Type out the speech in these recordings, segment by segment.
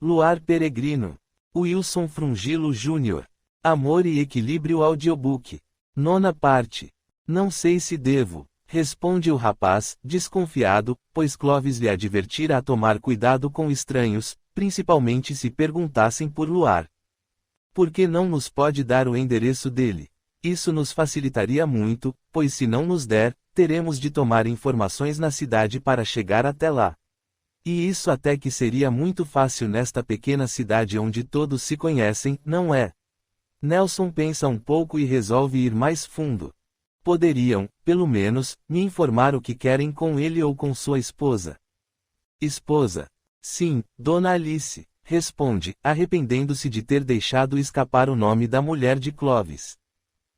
Luar Peregrino. Wilson Frungilo Jr. Amor e Equilíbrio Audiobook. 9ª parte. Não sei se devo, responde o rapaz, desconfiado, pois Clovis lhe advertira a tomar cuidado com estranhos, principalmente se perguntassem por Luar. Por que não nos pode dar o endereço dele? Isso nos facilitaria muito, pois se não nos der, teremos de tomar informações na cidade para chegar até lá. E isso até que seria muito fácil nesta pequena cidade onde todos se conhecem, não é? Nelson pensa um pouco e resolve ir mais fundo. Poderiam, pelo menos, me informar o que querem com ele ou com sua esposa. Esposa? Sim, Dona Alice, responde, arrependendo-se de ter deixado escapar o nome da mulher de Clovis.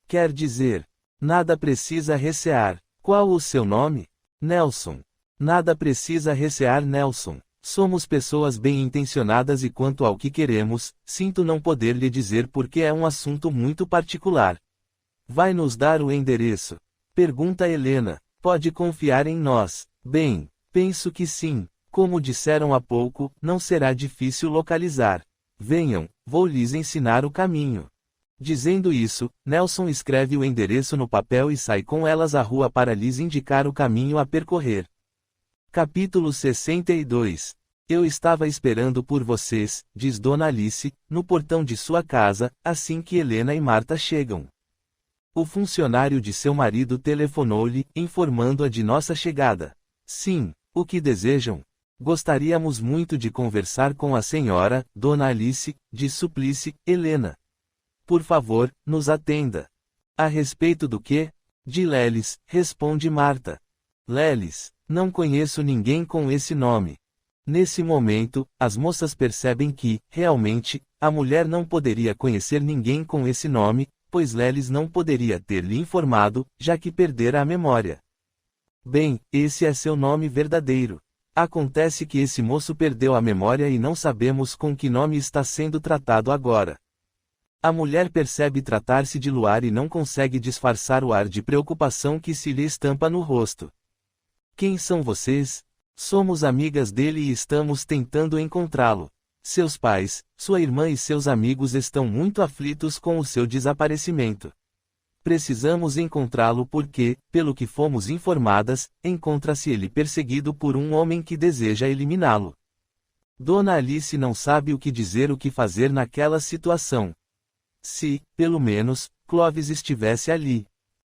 Quer dizer, nada precisa recear. Qual o seu nome? Nelson. Nada precisa recear, Nelson. Somos pessoas bem-intencionadas e quanto ao que queremos, sinto não poder lhe dizer porque é um assunto muito particular. Vai nos dar o endereço? Pergunta Helena. Pode confiar em nós. Bem, penso que sim. Como disseram há pouco, não será difícil localizar. Venham, vou lhes ensinar o caminho. Dizendo isso, Nelson escreve o endereço no papel e sai com elas à rua para lhes indicar o caminho a percorrer. Capítulo 62. Eu estava esperando por vocês, diz Dona Alice, no portão de sua casa, assim que Helena e Marta chegam. O funcionário de seu marido telefonou-lhe, informando-a de nossa chegada. Sim, o que desejam? Gostaríamos muito de conversar com a senhora, Dona Alice, diz Suplicy, Helena. Por favor, nos atenda. A respeito do quê? De Lelis, responde Marta. Lelis, não conheço ninguém com esse nome. Nesse momento, as moças percebem que, realmente, a mulher não poderia conhecer ninguém com esse nome, pois Lelis não poderia ter lhe informado, já que perdera a memória. Bem, esse é seu nome verdadeiro. Acontece que esse moço perdeu a memória e não sabemos com que nome está sendo tratado agora. A mulher percebe tratar-se de Luar e não consegue disfarçar o ar de preocupação que se lhe estampa no rosto. Quem são vocês? Somos amigas dele e estamos tentando encontrá-lo. Seus pais, sua irmã e seus amigos estão muito aflitos com o seu desaparecimento. Precisamos encontrá-lo porque, pelo que fomos informadas, encontra-se ele perseguido por um homem que deseja eliminá-lo. Dona Alice não sabe o que dizer, o que fazer naquela situação. Se, pelo menos, Clovis estivesse ali.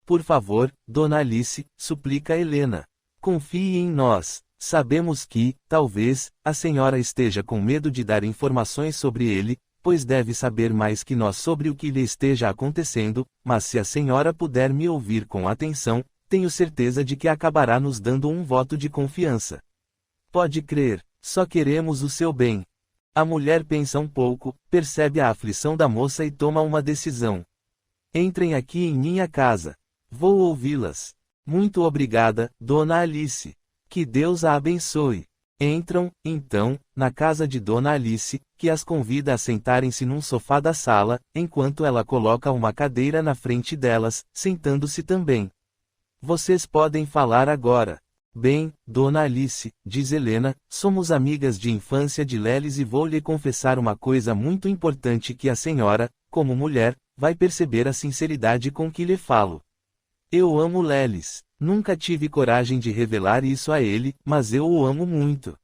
Por favor, Dona Alice, suplica Helena. Confie em nós. Sabemos que, talvez, a senhora esteja com medo de dar informações sobre ele, pois deve saber mais que nós sobre o que lhe esteja acontecendo, mas se a senhora puder me ouvir com atenção, tenho certeza de que acabará nos dando um voto de confiança. Pode crer, só queremos o seu bem. A mulher pensa um pouco, percebe a aflição da moça e toma uma decisão. Entrem aqui em minha casa. Vou ouvi-las. Muito obrigada, Dona Alice. Que Deus a abençoe. Entram, então, na casa de Dona Alice, que as convida a sentarem-se num sofá da sala, enquanto ela coloca uma cadeira na frente delas, sentando-se também. Vocês podem falar agora. Bem, Dona Alice, diz Helena, somos amigas de infância de Lelis e vou lhe confessar uma coisa muito importante que a senhora, como mulher, vai perceber a sinceridade com que lhe falo. Eu amo Lelis. Nunca tive coragem de revelar isso a ele, mas eu o amo muito.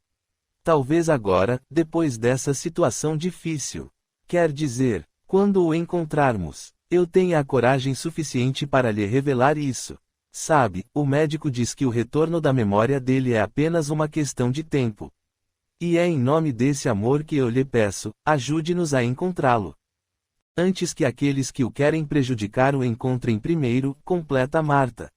Talvez agora, depois dessa situação difícil. Quer dizer, quando o encontrarmos, eu tenha a coragem suficiente para lhe revelar isso. Sabe, o médico diz que o retorno da memória dele é apenas uma questão de tempo. E é em nome desse amor que eu lhe peço, ajude-nos a encontrá-lo. Antes que aqueles que o querem prejudicar o encontrem primeiro, completa Marta.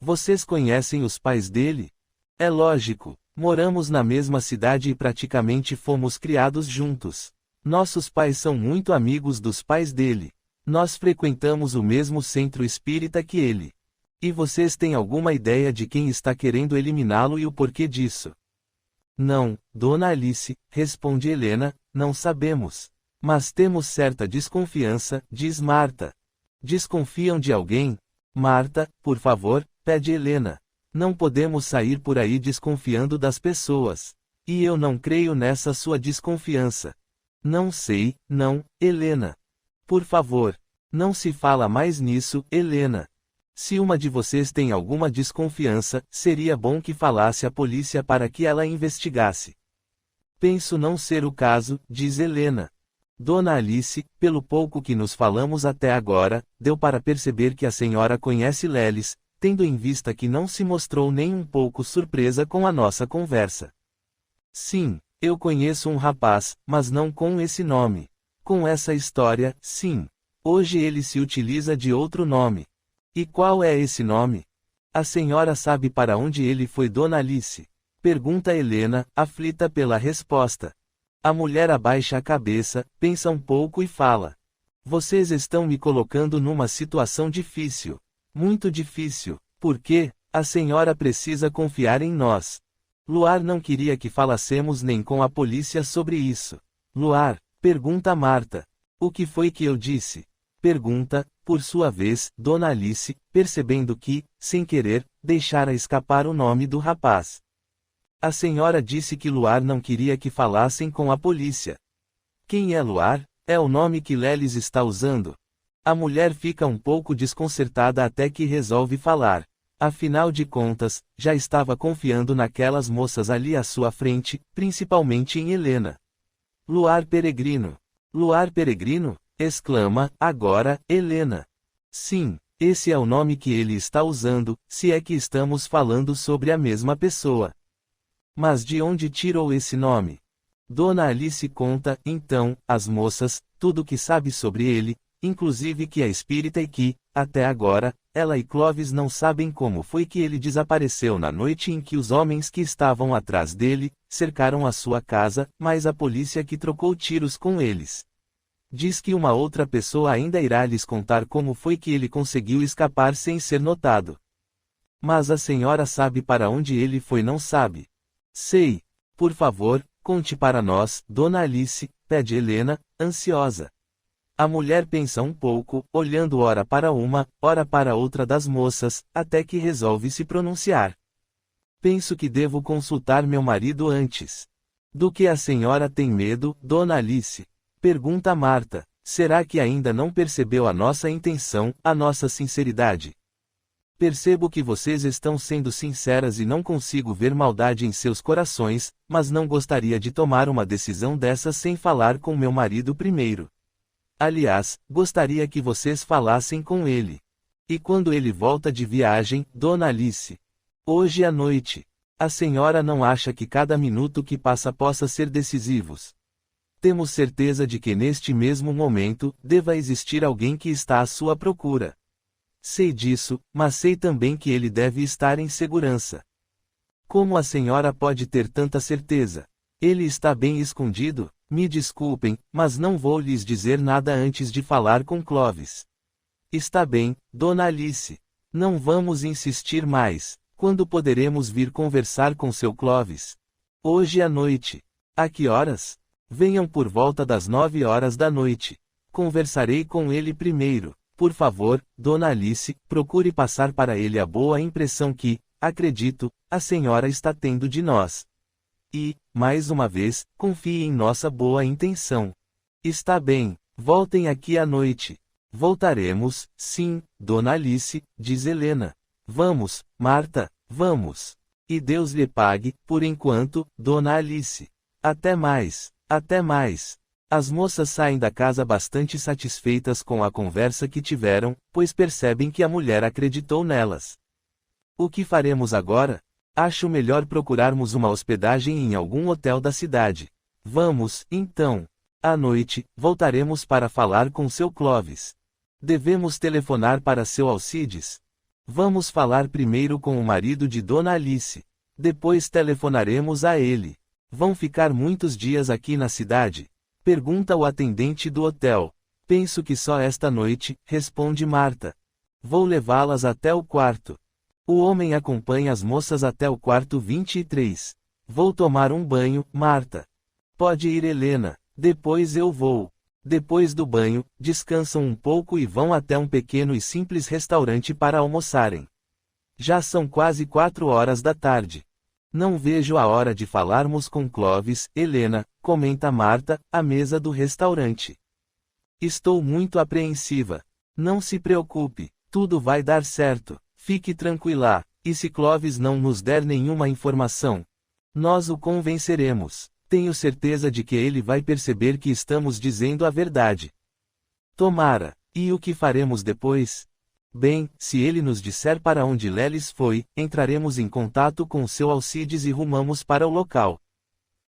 Vocês conhecem os pais dele? É lógico, moramos na mesma cidade e praticamente fomos criados juntos. Nossos pais são muito amigos dos pais dele. Nós frequentamos o mesmo centro espírita que ele. E vocês têm alguma ideia de quem está querendo eliminá-lo e o porquê disso? Não, Dona Alice, responde Helena, não sabemos. Mas temos certa desconfiança, diz Marta. Desconfiam de alguém? Marta, por favor, pede Helena. Não podemos sair por aí desconfiando das pessoas. E eu não creio nessa sua desconfiança. Não sei, não, Helena. Por favor. Não se fala mais nisso, Helena. Se uma de vocês tem alguma desconfiança, seria bom que falasse à polícia para que ela investigasse. Penso não ser o caso, diz Helena. Dona Alice, pelo pouco que nos falamos até agora, deu para perceber que a senhora conhece Lelis, tendo em vista que não se mostrou nem um pouco surpresa com a nossa conversa. Sim, eu conheço um rapaz, mas não com esse nome. Com essa história, sim. Hoje ele se utiliza de outro nome. E qual é esse nome? A senhora sabe para onde ele foi, Dona Alice? Pergunta Helena, aflita pela resposta. A mulher abaixa a cabeça, pensa um pouco e fala. Vocês estão me colocando numa situação difícil. Muito difícil. Por quê? A senhora precisa confiar em nós. Luar não queria que falássemos nem com a polícia sobre isso. Luar, pergunta Marta. O que foi que eu disse? Pergunta, por sua vez, Dona Alice, percebendo que, sem querer, deixara escapar o nome do rapaz. A senhora disse que Luar não queria que falassem com a polícia. Quem é Luar? É o nome que Lelis está usando. A mulher fica um pouco desconcertada até que resolve falar. Afinal de contas, já estava confiando naquelas moças ali à sua frente, principalmente em Helena. Luar Peregrino. Luar Peregrino? Exclama, agora, Helena. Sim, esse é o nome que ele está usando, se é que estamos falando sobre a mesma pessoa. Mas de onde tirou esse nome? Dona Alice conta, então, às moças, tudo o que sabe sobre ele, inclusive que é espírita e que, até agora, ela e Clovis não sabem como foi que ele desapareceu na noite em que os homens que estavam atrás dele, cercaram a sua casa, mas a polícia que trocou tiros com eles. Diz que uma outra pessoa ainda irá lhes contar como foi que ele conseguiu escapar sem ser notado. Mas a senhora sabe para onde ele foi, não sabe? Sei. Por favor, conte para nós, Dona Alice, pede Helena, ansiosa. A mulher pensa um pouco, olhando ora para uma, ora para outra das moças, até que resolve se pronunciar. Penso que devo consultar meu marido antes. Do que a senhora tem medo, Dona Alice? Pergunta Marta. Será que ainda não percebeu a nossa intenção, a nossa sinceridade? Percebo que vocês estão sendo sinceras e não consigo ver maldade em seus corações, mas não gostaria de tomar uma decisão dessas sem falar com meu marido primeiro. Aliás, gostaria que vocês falassem com ele. E quando ele volta de viagem, Dona Alice? Hoje à noite. A senhora não acha que cada minuto que passa possa ser decisivos? Temos certeza de que neste mesmo momento, deva existir alguém que está à sua procura. Sei disso, mas sei também que ele deve estar em segurança. Como a senhora pode ter tanta certeza? Ele está bem escondido? Me desculpem, mas não vou lhes dizer nada antes de falar com Clovis. Está bem, Dona Alice. Não vamos insistir mais. Quando poderemos vir conversar com seu Clovis? Hoje à noite. A que horas? Venham por volta das 9 horas da noite. Conversarei com ele primeiro. Por favor, Dona Alice, procure passar para ele a boa impressão que, acredito, a senhora está tendo de nós. E, mais uma vez, confie em nossa boa intenção. Está bem, voltem aqui à noite. Voltaremos, sim, Dona Alice, diz Helena. Vamos, Marta, vamos. E Deus lhe pague, por enquanto, Dona Alice. Até mais. Até mais. As moças saem da casa bastante satisfeitas com a conversa que tiveram, pois percebem que a mulher acreditou nelas. O que faremos agora? Acho melhor procurarmos uma hospedagem em algum hotel da cidade. Vamos, então. À noite, voltaremos para falar com seu Clovis. Devemos telefonar para seu Alcides? Vamos falar primeiro com o marido de Dona Alice. Depois telefonaremos a ele. Vão ficar muitos dias aqui na cidade? Pergunta o atendente do hotel. Penso que só esta noite, responde Marta. Vou levá-las até o quarto. O homem acompanha as moças até o quarto 23. Vou tomar um banho, Marta. Pode ir, Helena. Depois eu vou. Depois do banho, descansam um pouco e vão até um pequeno e simples restaurante para almoçarem. Já são quase 4 horas da tarde. Não vejo a hora de falarmos com Clovis, Helena, comenta Marta, à mesa do restaurante. Estou muito apreensiva. Não se preocupe, tudo vai dar certo, fique tranquila, e se Clovis não nos der nenhuma informação? Nós o convenceremos. Tenho certeza de que ele vai perceber que estamos dizendo a verdade. Tomara. E o que faremos depois? Bem, se ele nos disser para onde Lelis foi, entraremos em contato com seu Alcides e rumamos para o local.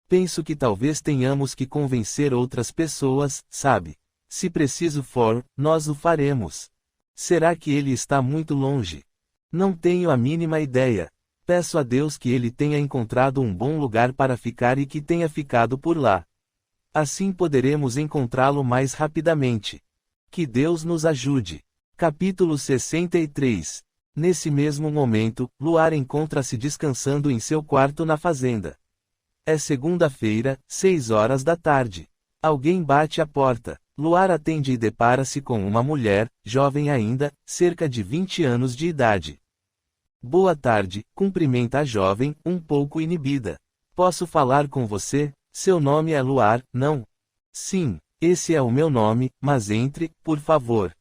Penso que talvez tenhamos que convencer outras pessoas, sabe? Se preciso for, nós o faremos. Será que ele está muito longe? Não tenho a mínima ideia. Peço a Deus que ele tenha encontrado um bom lugar para ficar e que tenha ficado por lá. Assim poderemos encontrá-lo mais rapidamente. Que Deus nos ajude. Capítulo 63. Nesse mesmo momento, Luar encontra-se descansando em seu quarto na fazenda. É segunda-feira, 6 horas da tarde. Alguém bate à porta. Luar atende e depara-se com uma mulher, jovem ainda, cerca de 20 anos de idade. Boa tarde, cumprimenta a jovem, um pouco inibida. Posso falar com você? Seu nome é Luar, não? Sim, esse é o meu nome, mas entre, por favor.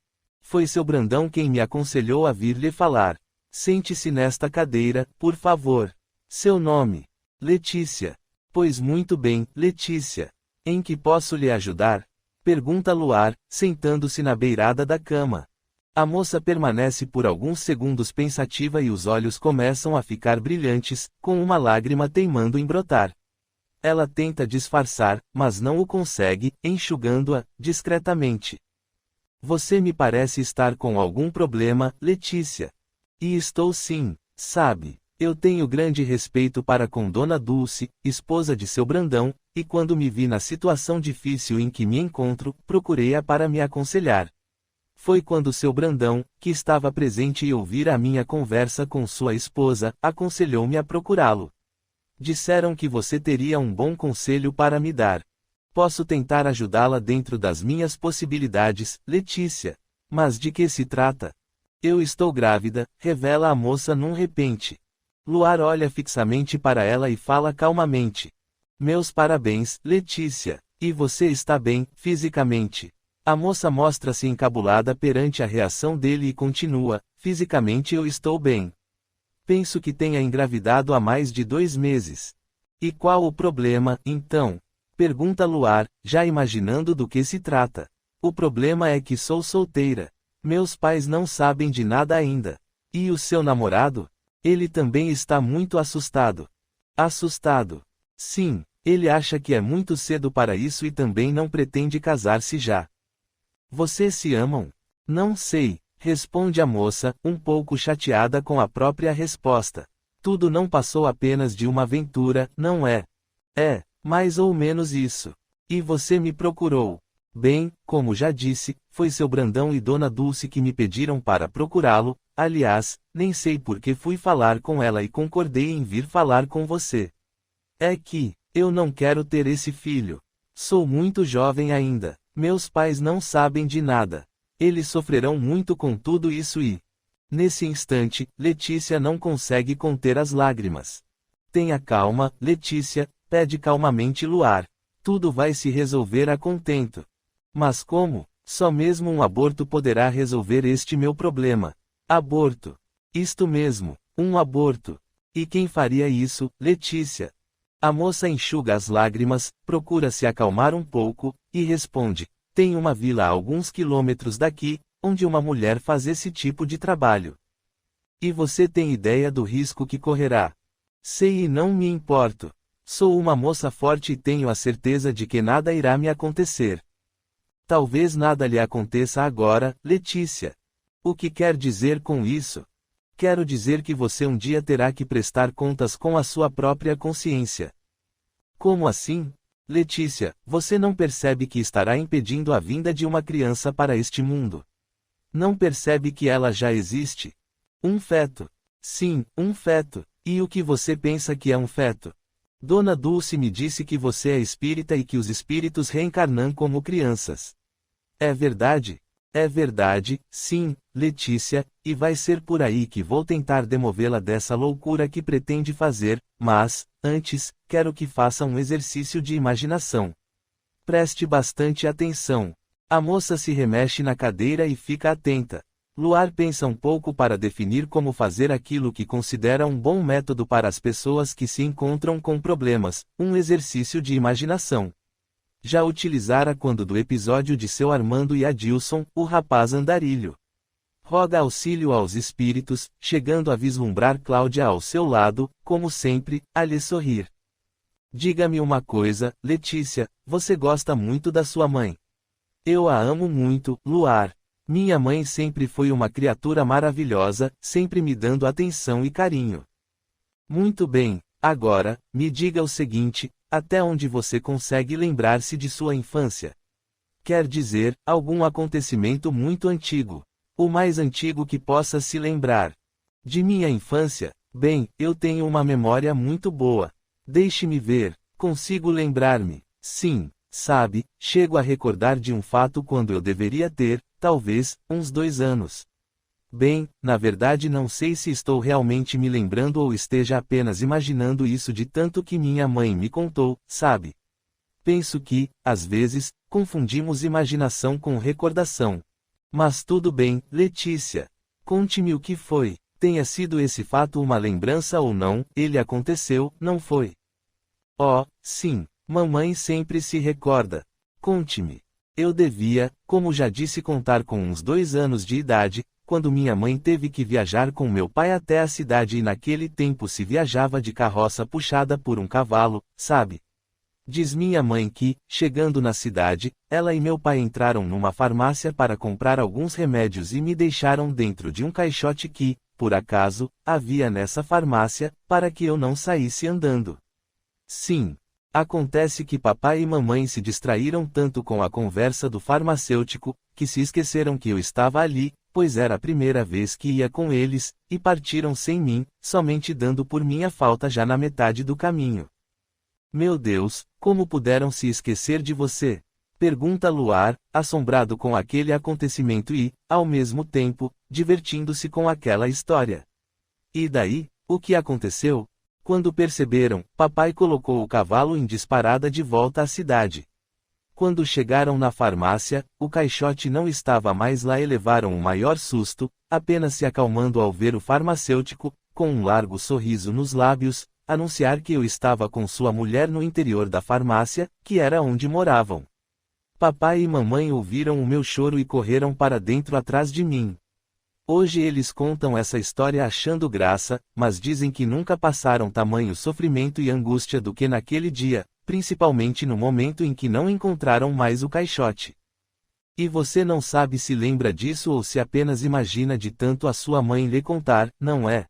Foi seu Brandão quem me aconselhou a vir lhe falar. Sente-se nesta cadeira, por favor. Seu nome? Letícia. Pois muito bem, Letícia. Em que posso lhe ajudar? Pergunta Luar, sentando-se na beirada da cama. A moça permanece por alguns segundos pensativa e os olhos começam a ficar brilhantes, com uma lágrima teimando em brotar. Ela tenta disfarçar, mas não o consegue, enxugando-a, discretamente. Você me parece estar com algum problema, Letícia. E estou sim, sabe. Eu tenho grande respeito para com Dona Dulce, esposa de seu Brandão, e quando me vi na situação difícil em que me encontro, procurei-a para me aconselhar. Foi quando seu Brandão, que estava presente e ouvira a minha conversa com sua esposa, aconselhou-me a procurá-lo. Disseram que você teria um bom conselho para me dar. Posso tentar ajudá-la dentro das minhas possibilidades, Letícia. Mas de que se trata? Eu estou grávida, revela a moça num repente. Luar olha fixamente para ela e fala calmamente. Meus parabéns, Letícia. E você está bem, fisicamente? A moça mostra-se encabulada perante a reação dele e continua, fisicamente eu estou bem. Penso que tenha engravidado há mais de 2 meses. E qual o problema, então? Pergunta Luar, já imaginando do que se trata. O problema é que sou solteira. Meus pais não sabem de nada ainda. E o seu namorado? Ele também está muito assustado. Assustado? Sim, ele acha que é muito cedo para isso e também não pretende casar-se já. Vocês se amam? Não sei, responde a moça, um pouco chateada com a própria resposta. Tudo não passou apenas de uma aventura, não é? É, mais ou menos isso. E você me procurou. Bem, como já disse, foi seu Brandão e Dona Dulce que me pediram para procurá-lo, aliás, nem sei por que fui falar com ela e concordei em vir falar com você. É que, eu não quero ter esse filho. Sou muito jovem ainda. Meus pais não sabem de nada. Eles sofrerão muito com tudo isso e... Nesse instante, Letícia não consegue conter as lágrimas. Tenha calma, Letícia, pede calmamente Luar. Tudo vai se resolver a contento. Mas como? Só mesmo um aborto poderá resolver este meu problema. Aborto. Isto mesmo, um aborto. E quem faria isso, Letícia? A moça enxuga as lágrimas, procura se acalmar um pouco, e responde: tem uma vila a alguns quilômetros daqui, onde uma mulher faz esse tipo de trabalho. E você tem ideia do risco que correrá? Sei e não me importo. Sou uma moça forte e tenho a certeza de que nada irá me acontecer. Talvez nada lhe aconteça agora, Letícia. O que quer dizer com isso? Quero dizer que você um dia terá que prestar contas com a sua própria consciência. Como assim? Letícia, você não percebe que estará impedindo a vinda de uma criança para este mundo? Não percebe que ela já existe? Um feto. Sim, um feto. E o que você pensa que é um feto? Dona Dulce me disse que você é espírita e que os espíritos reencarnam como crianças. É verdade? É verdade, sim, Letícia, e vai ser por aí que vou tentar demovê-la dessa loucura que pretende fazer, mas, antes, quero que faça um exercício de imaginação. Preste bastante atenção. A moça se remexe na cadeira e fica atenta. Luar pensa um pouco para definir como fazer aquilo que considera um bom método para as pessoas que se encontram com problemas, um exercício de imaginação. Já utilizara quando do episódio de seu Armando e Adilson, o rapaz andarilho. Roga auxílio aos espíritos, chegando a vislumbrar Cláudia ao seu lado, como sempre, a lhe sorrir. Diga-me uma coisa, Letícia, você gosta muito da sua mãe? Eu a amo muito, Luar. Minha mãe sempre foi uma criatura maravilhosa, sempre me dando atenção e carinho. Muito bem, agora, me diga o seguinte, até onde você consegue lembrar-se de sua infância? Quer dizer, algum acontecimento muito antigo. O mais antigo que possa se lembrar. De minha infância? Bem, eu tenho uma memória muito boa. Deixe-me ver, consigo lembrar-me. Sim, sabe, chego a recordar de um fato quando eu deveria ter, talvez, uns 2 anos. Bem, na verdade não sei se estou realmente me lembrando ou esteja apenas imaginando isso de tanto que minha mãe me contou, sabe? Penso que, às vezes, confundimos imaginação com recordação. Mas tudo bem, Letícia. Conte-me o que foi. Tenha sido esse fato uma lembrança ou não, ele aconteceu, não foi? Oh, sim, mamãe sempre se recorda. Conte-me. Eu devia, como já disse, contar com uns 2 anos de idade, quando minha mãe teve que viajar com meu pai até a cidade e naquele tempo se viajava de carroça puxada por um cavalo, sabe? Diz minha mãe que, chegando na cidade, ela e meu pai entraram numa farmácia para comprar alguns remédios e me deixaram dentro de um caixote que, por acaso, havia nessa farmácia, para que eu não saísse andando. Sim. Acontece que papai e mamãe se distraíram tanto com a conversa do farmacêutico, que se esqueceram que eu estava ali, pois era a primeira vez que ia com eles, e partiram sem mim, somente dando por minha falta já na metade do caminho. Meu Deus, como puderam se esquecer de você? Pergunta Luar, assombrado com aquele acontecimento e, ao mesmo tempo, divertindo-se com aquela história. E daí, o que aconteceu? Quando perceberam, papai colocou o cavalo em disparada de volta à cidade. Quando chegaram na farmácia, o caixote não estava mais lá e levaram o maior susto, apenas se acalmando ao ver o farmacêutico, com um largo sorriso nos lábios, anunciar que eu estava com sua mulher no interior da farmácia, que era onde moravam. Papai e mamãe ouviram o meu choro e correram para dentro atrás de mim. Hoje eles contam essa história achando graça, mas dizem que nunca passaram tamanho sofrimento e angústia do que naquele dia, principalmente no momento em que não encontraram mais o caixote. E você não sabe se lembra disso ou se apenas imagina de tanto a sua mãe lhe contar, não é?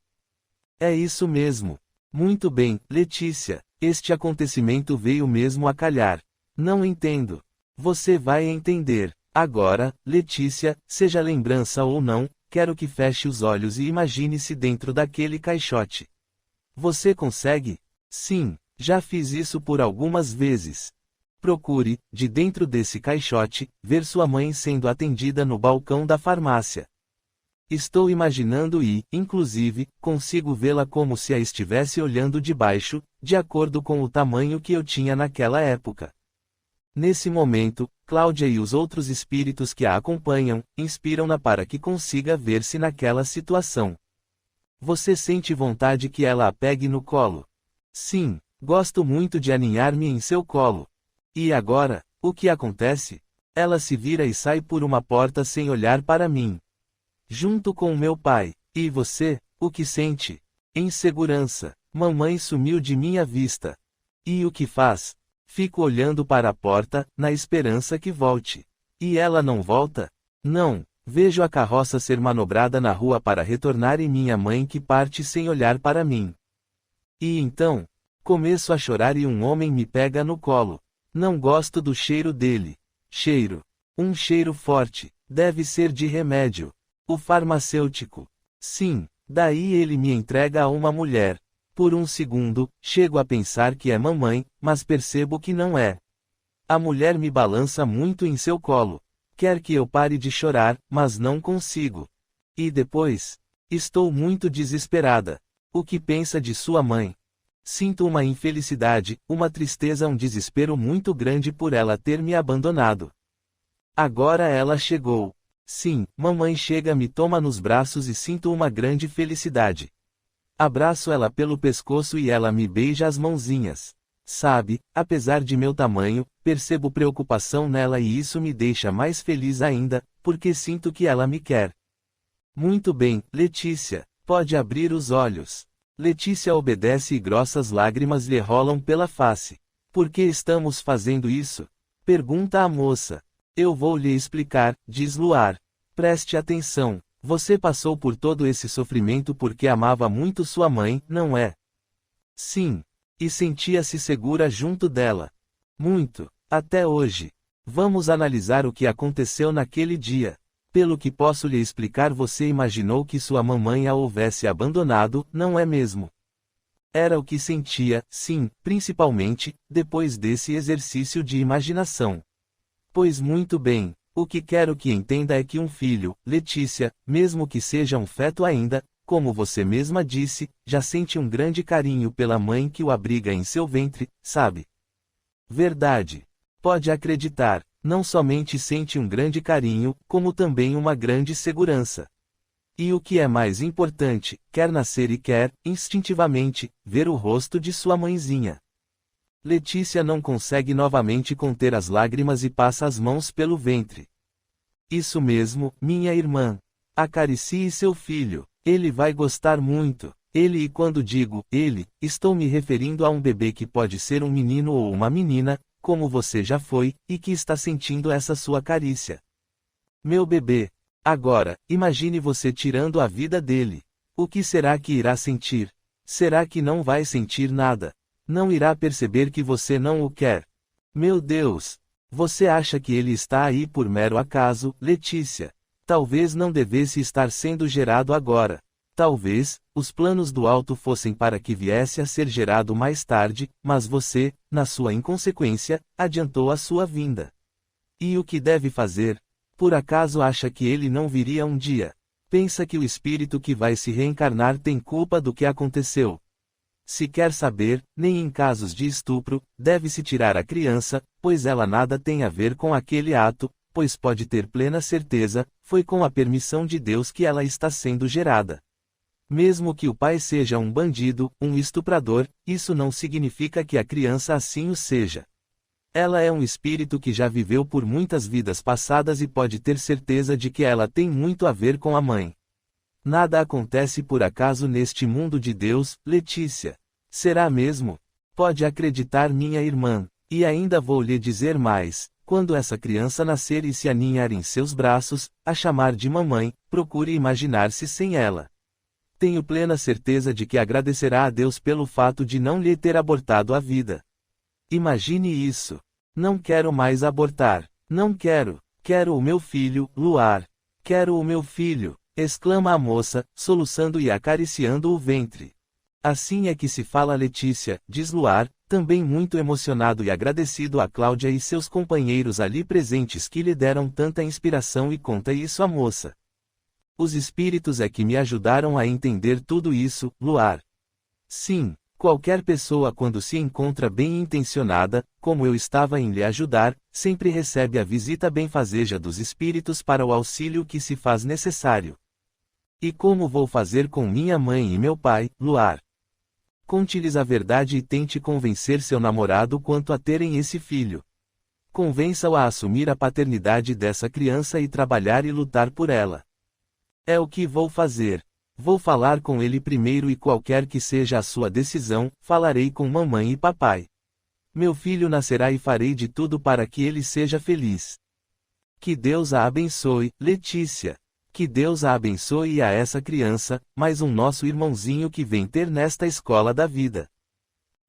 É isso mesmo. Muito bem, Letícia, este acontecimento veio mesmo a calhar. Não entendo. Você vai entender. Agora, Letícia, seja lembrança ou não, quero que feche os olhos e imagine-se dentro daquele caixote. Você consegue? Sim, já fiz isso por algumas vezes. Procure, de dentro desse caixote, ver sua mãe sendo atendida no balcão da farmácia. Estou imaginando e, inclusive, consigo vê-la como se a estivesse olhando de baixo, de acordo com o tamanho que eu tinha naquela época. Nesse momento, Cláudia e os outros espíritos que a acompanham, inspiram-na para que consiga ver-se naquela situação. Você sente vontade que ela a pegue no colo? Sim, gosto muito de aninhar-me em seu colo. E agora, o que acontece? Ela se vira e sai por uma porta sem olhar para mim. Junto com meu pai. E você, o que sente? Insegurança. Mamãe sumiu de minha vista. E o que faz? Fico olhando para a porta, na esperança que volte. E ela não volta? Não. Vejo a carroça ser manobrada na rua para retornar e minha mãe que parte sem olhar para mim. E então? Começo a chorar e um homem me pega no colo. Não gosto do cheiro dele. Cheiro. Um cheiro forte. Deve ser de remédio. O farmacêutico. Sim. Daí ele me entrega a uma mulher. Por um segundo, chego a pensar que é mamãe, mas percebo que não é. A mulher me balança muito em seu colo. Quer que eu pare de chorar, mas não consigo. E depois? Estou muito desesperada. O que pensa de sua mãe? Sinto uma infelicidade, uma tristeza, um desespero muito grande por ela ter me abandonado. Agora ela chegou. Sim, mamãe chega, me toma nos braços e sinto uma grande felicidade. Abraço ela pelo pescoço e ela me beija as mãozinhas. Sabe, apesar de meu tamanho, percebo preocupação nela e isso me deixa mais feliz ainda, porque sinto que ela me quer. Muito bem, Letícia, pode abrir os olhos. Letícia obedece e grossas lágrimas lhe rolam pela face. Por que estamos fazendo isso? Pergunta a moça. Eu vou lhe explicar, diz Luar. Preste atenção. Você passou por todo esse sofrimento porque amava muito sua mãe, não é? Sim. E sentia-se segura junto dela. Muito. Até hoje. Vamos analisar o que aconteceu naquele dia. Pelo que posso lhe explicar, você imaginou que sua mamãe a houvesse abandonado, não é mesmo? Era o que sentia, sim, principalmente, depois desse exercício de imaginação. Pois muito bem, o que quero que entenda é que um filho, Letícia, mesmo que seja um feto ainda, como você mesma disse, já sente um grande carinho pela mãe que o abriga em seu ventre, sabe? Verdade. Pode acreditar. Não somente sente um grande carinho, como também uma grande segurança. E o que é mais importante, quer nascer e quer, instintivamente, ver o rosto de sua mãezinha. Letícia não consegue novamente conter as lágrimas e passa as mãos pelo ventre. Isso mesmo, minha irmã. Acaricie seu filho. Ele vai gostar muito. Ele, e quando digo ele, estou me referindo a um bebê que pode ser um menino ou uma menina, como você já foi, e que está sentindo essa sua carícia. Meu bebê. Agora, imagine você tirando a vida dele. O que será que irá sentir? Será que não vai sentir nada? Não irá perceber que você não o quer? Meu Deus! Você acha que ele está aí por mero acaso, Letícia? Talvez não devesse estar sendo gerado agora. Talvez, os planos do alto fossem para que viesse a ser gerado mais tarde, mas você, na sua inconsequência, adiantou a sua vinda. E o que deve fazer? Por acaso acha que ele não viria um dia? Pensa que o espírito que vai se reencarnar tem culpa do que aconteceu? Se quer saber, nem em casos de estupro, deve-se tirar a criança, pois ela nada tem a ver com aquele ato, pois pode ter plena certeza, foi com a permissão de Deus que ela está sendo gerada. Mesmo que o pai seja um bandido, um estuprador, isso não significa que a criança assim o seja. Ela é um espírito que já viveu por muitas vidas passadas e pode ter certeza de que ela tem muito a ver com a mãe. Nada acontece por acaso neste mundo de Deus, Letícia. Será mesmo? Pode acreditar, minha irmã. E ainda vou lhe dizer mais. Quando essa criança nascer e se aninhar em seus braços, a chamar de mamãe, procure imaginar-se sem ela. Tenho plena certeza de que agradecerá a Deus pelo fato de não lhe ter abortado a vida. Imagine isso. Não quero mais abortar. Não quero. Quero o meu filho, Luar. Quero o meu filho, exclama a moça, soluçando e acariciando o ventre. Assim é que se fala, Letícia, diz Luar, também muito emocionado e agradecido a Cláudia e seus companheiros ali presentes que lhe deram tanta inspiração, e conta isso à moça. Os espíritos é que me ajudaram a entender tudo isso, Luar. Sim, qualquer pessoa quando se encontra bem intencionada, como eu estava em lhe ajudar, sempre recebe a visita benfazeja dos espíritos para o auxílio que se faz necessário. E como vou fazer com minha mãe e meu pai, Luar? Conte-lhes a verdade e tente convencer seu namorado quanto a terem esse filho. Convença-o a assumir a paternidade dessa criança e trabalhar e lutar por ela. É o que vou fazer. Vou falar com ele primeiro e qualquer que seja a sua decisão, falarei com mamãe e papai. Meu filho nascerá e farei de tudo para que ele seja feliz. Que Deus a abençoe, Letícia. Que Deus a abençoe e a essa criança, mais um nosso irmãozinho que vem ter nesta escola da vida.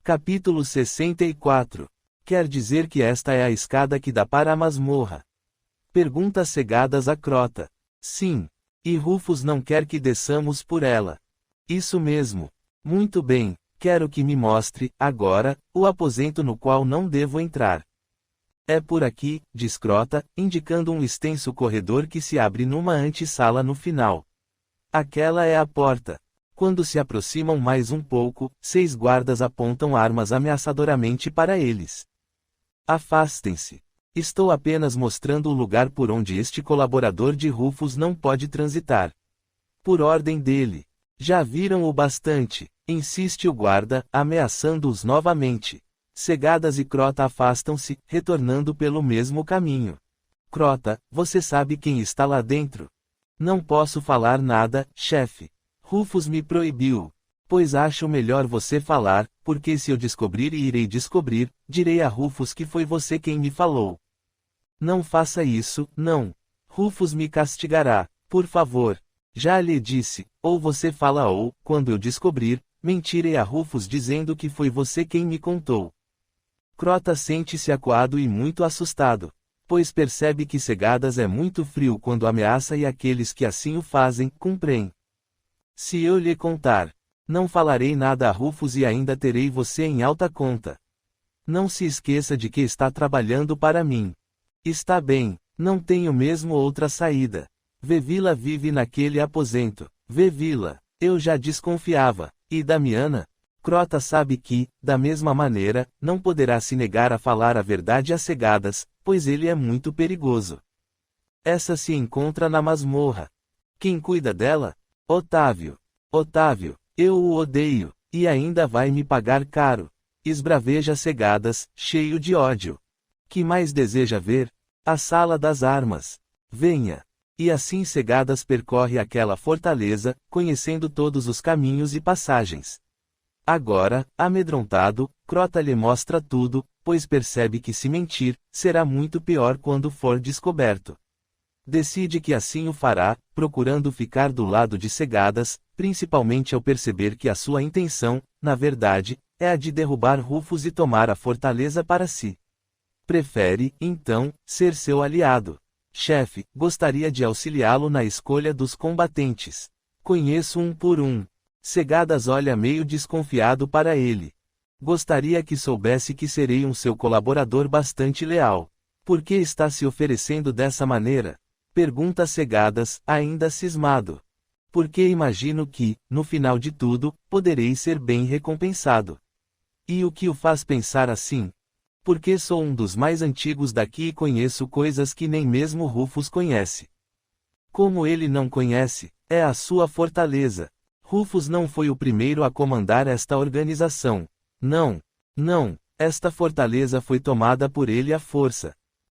Capítulo 64. Quer dizer que esta é a escada que dá para a masmorra? Perguntas cegadas a Crota. Sim. E Rufus não quer que desçamos por ela. Isso mesmo. Muito bem, quero que me mostre, agora, o aposento no qual não devo entrar. É por aqui, diz Crota, indicando um extenso corredor que se abre numa antessala no final. Aquela é a porta. Quando se aproximam mais um pouco, 6 guardas apontam armas ameaçadoramente para eles. Afastem-se. Estou apenas mostrando o lugar por onde este colaborador de Rufus não pode transitar. Por ordem dele. Já viram o bastante, insiste o guarda, ameaçando-os novamente. Segadas e Crota afastam-se, retornando pelo mesmo caminho. Crota, você sabe quem está lá dentro? Não posso falar nada, chefe. Rufus me proibiu. Pois acho melhor você falar, porque se eu descobrir e irei descobrir, direi a Rufus que foi você quem me falou. Não faça isso, não. Rufus me castigará, por favor. Já lhe disse, ou você fala ou, quando eu descobrir, mentirei a Rufus dizendo que foi você quem me contou. Crota sente-se acuado e muito assustado, pois percebe que Segadas é muito frio quando ameaça e aqueles que assim o fazem, cumprem. Se eu lhe contar, não falarei nada a Rufus e ainda terei você em alta conta. Não se esqueça de que está trabalhando para mim. Está bem, não tenho mesmo outra saída. Vevila vive naquele aposento. Vevila, eu já desconfiava. E Damiana? Crota sabe que, da mesma maneira, não poderá se negar a falar a verdade a Segadas, pois ele é muito perigoso. Essa se encontra na masmorra. Quem cuida dela? Otávio. Otávio, eu o odeio, e ainda vai me pagar caro. Esbraveja Segadas, cheio de ódio. Que mais deseja ver? A sala das armas. Venha. E assim Segadas percorre aquela fortaleza, conhecendo todos os caminhos e passagens. Agora, amedrontado, Crota lhe mostra tudo, pois percebe que se mentir, será muito pior quando for descoberto. Decide que assim o fará, procurando ficar do lado de Segadas, principalmente ao perceber que a sua intenção, na verdade, é a de derrubar Rufus e tomar a fortaleza para si. Prefere, então, ser seu aliado. Chefe, gostaria de auxiliá-lo na escolha dos combatentes. Conheço um por um. Segadas olha meio desconfiado para ele. Gostaria que soubesse que serei um seu colaborador bastante leal. Por que está se oferecendo dessa maneira? Pergunta Segadas, ainda cismado. Porque imagino que, no final de tudo, poderei ser bem recompensado. E o que o faz pensar assim? Porque sou um dos mais antigos daqui e conheço coisas que nem mesmo Rufus conhece. Como ele não conhece, é a sua fortaleza. Rufus não foi o primeiro a comandar esta organização. Não. Não, esta fortaleza foi tomada por ele à força.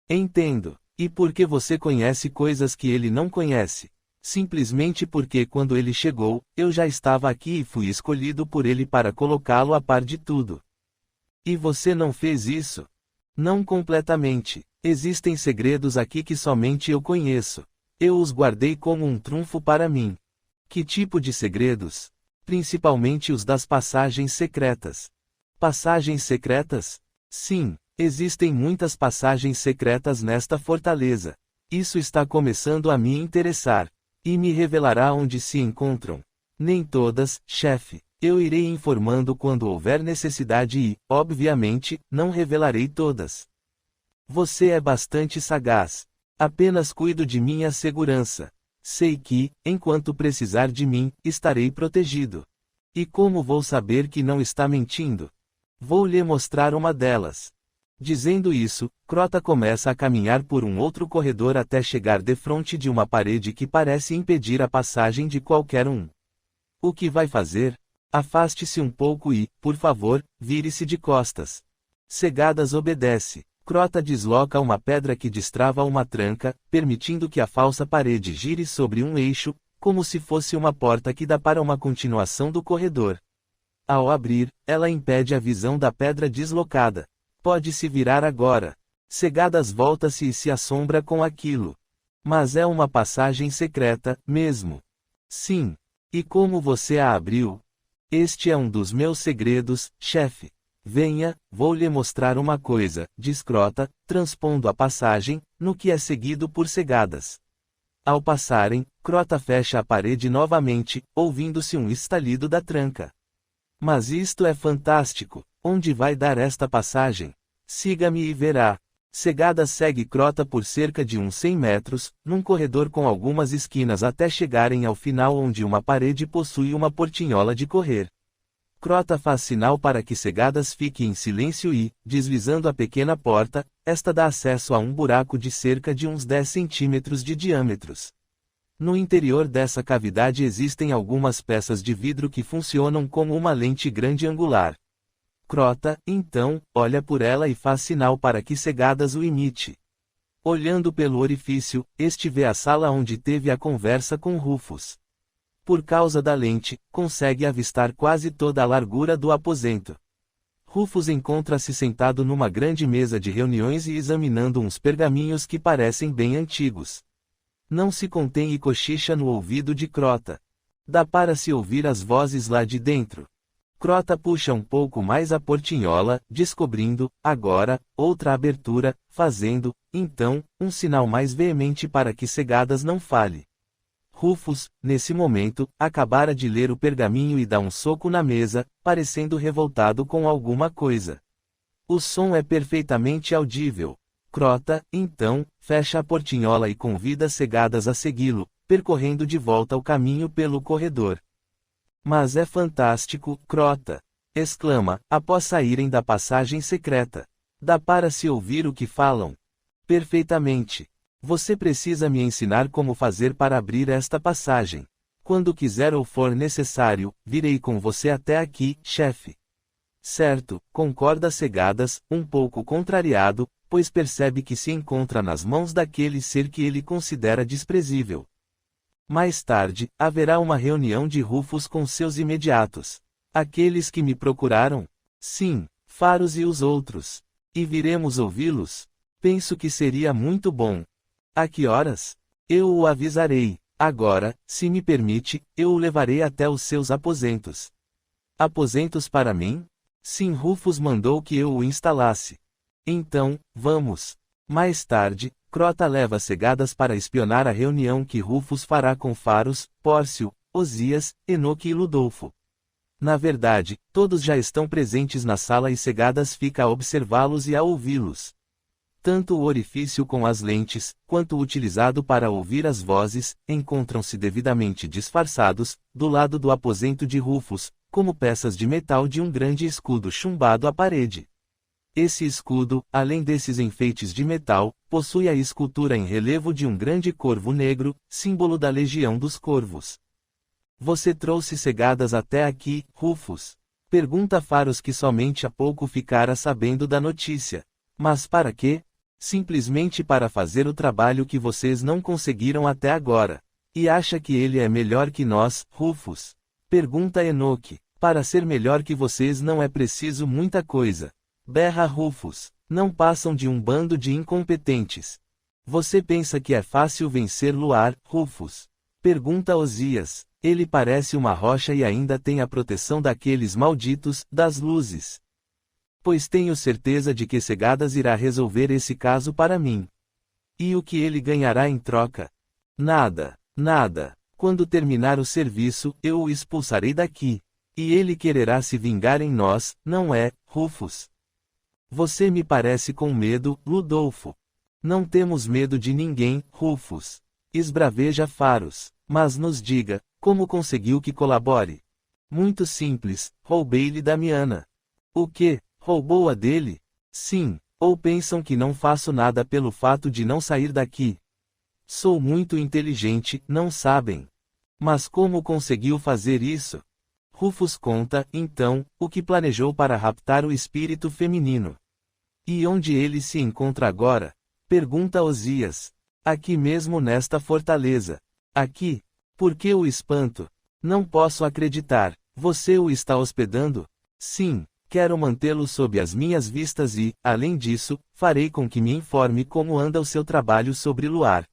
Entendo. E porque você conhece coisas que ele não conhece? Simplesmente porque quando ele chegou, eu já estava aqui e fui escolhido por ele para colocá-lo a par de tudo. E você não fez isso? Não completamente. Existem segredos aqui que somente eu conheço. Eu os guardei como um trunfo para mim. Que tipo de segredos? Principalmente os das passagens secretas. Passagens secretas? Sim, existem muitas passagens secretas nesta fortaleza. Isso está começando a me interessar. E me revelará onde se encontram. Nem todas, chefe. Eu irei informando quando houver necessidade e, obviamente, não revelarei todas. Você é bastante sagaz. Apenas cuido de minha segurança. Sei que, enquanto precisar de mim, estarei protegido. E como vou saber que não está mentindo? Vou lhe mostrar uma delas. Dizendo isso, Crota começa a caminhar por um outro corredor até chegar defronte de uma parede que parece impedir a passagem de qualquer um. O que vai fazer? Afaste-se um pouco e, por favor, vire-se de costas. Segadas obedece. Crota desloca uma pedra que destrava uma tranca, permitindo que a falsa parede gire sobre um eixo, como se fosse uma porta que dá para uma continuação do corredor. Ao abrir, ela impede a visão da pedra deslocada. Pode se virar agora. Segadas volta-se e se assombra com aquilo. Mas é uma passagem secreta, mesmo. Sim. E como você a abriu? Este é um dos meus segredos, chefe. Venha, vou lhe mostrar uma coisa, diz Crota, transpondo a passagem, no que é seguido por Segadas. Ao passarem, Crota fecha a parede novamente, ouvindo-se um estalido da tranca. Mas isto é fantástico. Onde vai dar esta passagem? Siga-me e verá. Segadas segue Crota por cerca de uns 100 metros, num corredor com algumas esquinas até chegarem ao final onde uma parede possui uma portinhola de correr. Crota faz sinal para que Segadas fique em silêncio e, deslizando a pequena porta, esta dá acesso a um buraco de cerca de uns 10 centímetros de diâmetro. No interior dessa cavidade existem algumas peças de vidro que funcionam como uma lente grande angular. Crota, então, olha por ela e faz sinal para que Segadas o imite. Olhando pelo orifício, este vê a sala onde teve a conversa com Rufus. Por causa da lente, consegue avistar quase toda a largura do aposento. Rufus encontra-se sentado numa grande mesa de reuniões e examinando uns pergaminhos que parecem bem antigos. Não se contém e cochicha no ouvido de Crota. Dá para se ouvir as vozes lá de dentro. Crota puxa um pouco mais a portinhola, descobrindo, agora, outra abertura, fazendo, então, um sinal mais veemente para que Segadas não fale. Rufus, nesse momento, acabara de ler o pergaminho e dá um soco na mesa, parecendo revoltado com alguma coisa. O som é perfeitamente audível. Crota, então, fecha a portinhola e convida Segadas a segui-lo, percorrendo de volta o caminho pelo corredor. Mas é fantástico, Crota! Exclama, após saírem da passagem secreta. Dá para se ouvir o que falam. Perfeitamente. Você precisa me ensinar como fazer para abrir esta passagem. Quando quiser ou for necessário, virei com você até aqui, chefe. Certo, concorda Segadas, um pouco contrariado, pois percebe que se encontra nas mãos daquele ser que ele considera desprezível. Mais tarde, haverá uma reunião de Rufus com seus imediatos. Aqueles que me procuraram? Sim, Faros e os outros. E viremos ouvi-los? Penso que seria muito bom. A que horas? Eu o avisarei. Agora, se me permite, eu o levarei até os seus aposentos. Aposentos para mim? Sim, Rufus mandou que eu o instalasse. Então, vamos. Mais tarde, Crota leva Segadas para espionar a reunião que Rufus fará com Faros, Pórcio, Osias, Enoque e Ludolfo. Na verdade, todos já estão presentes na sala e Segadas fica a observá-los e a ouvi-los. Tanto o orifício com as lentes, quanto o utilizado para ouvir as vozes, encontram-se devidamente disfarçados, do lado do aposento de Rufus, como peças de metal de um grande escudo chumbado à parede. Esse escudo, além desses enfeites de metal, possui a escultura em relevo de um grande corvo negro, símbolo da Legião dos Corvos. Você trouxe Segadas até aqui, Rufus? Pergunta Faros que somente há pouco ficara sabendo da notícia. Mas para quê? Simplesmente para fazer o trabalho que vocês não conseguiram até agora. E acha que ele é melhor que nós, Rufus? Pergunta Enoque. Para ser melhor que vocês não é preciso muita coisa. Berra Rufus. Não passam de um bando de incompetentes. Você pensa que é fácil vencer Luar, Rufus? Pergunta Osias. Ele parece uma rocha e ainda tem a proteção daqueles malditos, das luzes. Pois tenho certeza de que Segadas irá resolver esse caso para mim. E o que ele ganhará em troca? Nada, nada. Quando terminar o serviço, eu o expulsarei daqui. E ele quererá se vingar em nós, não é, Rufus? Você me parece com medo, Ludolfo. Não temos medo de ninguém, Rufus. Esbraveja Faros. Mas nos diga, como conseguiu que colabore? Muito simples, roubei-lhe Damiana. O quê? Roubou a dele? Sim, ou pensam que não faço nada pelo fato de não sair daqui? Sou muito inteligente, não sabem. Mas como conseguiu fazer isso? Rufus conta, então, o que planejou para raptar o espírito feminino. E onde ele se encontra agora? Pergunta Osias. Aqui mesmo nesta fortaleza. Aqui? Por que o espanto? Não posso acreditar. Você o está hospedando? Sim, quero mantê-lo sob as minhas vistas e, além disso, farei com que me informe como anda o seu trabalho sobre Luar.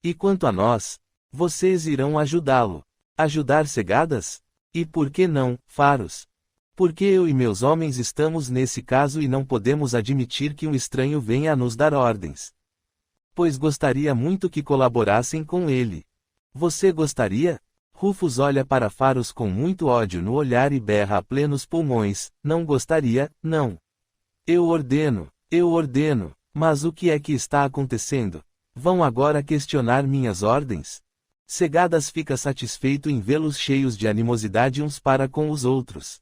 E quanto a nós? Vocês irão ajudá-lo. Ajudar Segadas? E por que não, Faros? Porque eu e meus homens estamos nesse caso e não podemos admitir que um estranho venha a nos dar ordens. Pois gostaria muito que colaborassem com ele. Você gostaria? Rufus olha para Faros com muito ódio no olhar e berra a plenos pulmões, não gostaria, não. Eu ordeno, Mas o que é que está acontecendo? Vão agora questionar minhas ordens? Segadas fica satisfeito em vê-los cheios de animosidade uns para com os outros.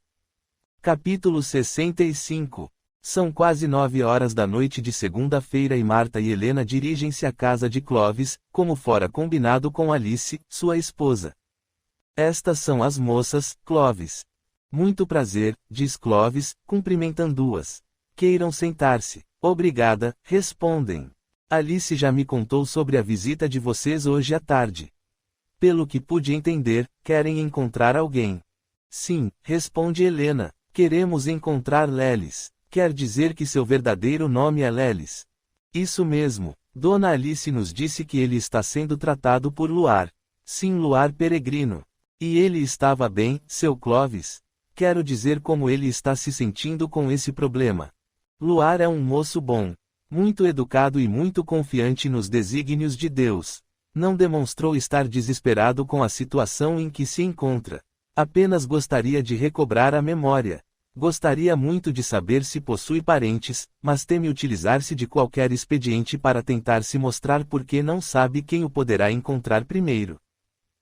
Capítulo 65. São quase 9 horas da noite de segunda-feira e Marta e Helena dirigem-se à casa de Clovis, como fora combinado com Alice, sua esposa. Estas são as moças, Clovis. Muito prazer, diz Clovis, cumprimentando-as. Queiram sentar-se. Obrigada, respondem. Alice já me contou sobre a visita de vocês hoje à tarde. Pelo que pude entender, querem encontrar alguém. Sim, responde Helena, queremos encontrar Lelis. Quer dizer que seu verdadeiro nome é Lelis. Isso mesmo, Dona Alice nos disse que ele está sendo tratado por Luar. Sim, Luar Peregrino. E ele estava bem, seu Clovis? Quero dizer como ele está se sentindo com esse problema. Luar é um moço bom, muito educado e muito confiante nos desígnios de Deus. Não demonstrou estar desesperado com a situação em que se encontra. Apenas gostaria de recobrar a memória. Gostaria muito de saber se possui parentes, mas teme utilizar-se de qualquer expediente para tentar se mostrar porque não sabe quem o poderá encontrar primeiro.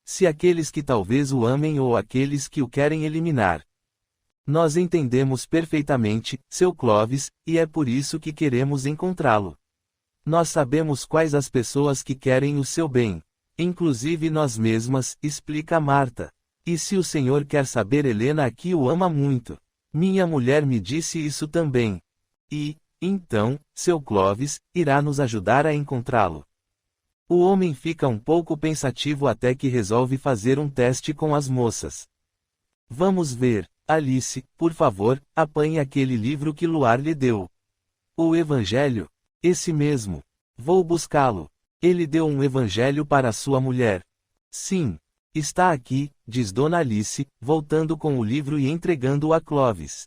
Se aqueles que talvez o amem ou aqueles que o querem eliminar. Nós entendemos perfeitamente, seu Clovis, e é por isso que queremos encontrá-lo. Nós sabemos quais as pessoas que querem o seu bem. Inclusive nós mesmas, explica Marta. E se o senhor quer saber, Helena aqui o ama muito. Minha mulher me disse isso também. E, então, seu Clovis, irá nos ajudar a encontrá-lo. O homem fica um pouco pensativo até que resolve fazer um teste com as moças. Vamos ver, Alice, por favor, apanhe aquele livro que Luar lhe deu. O Evangelho? Esse mesmo. Vou buscá-lo. Ele deu um evangelho para sua mulher. Sim. Está aqui, diz Dona Alice, voltando com o livro e entregando-o a Clovis.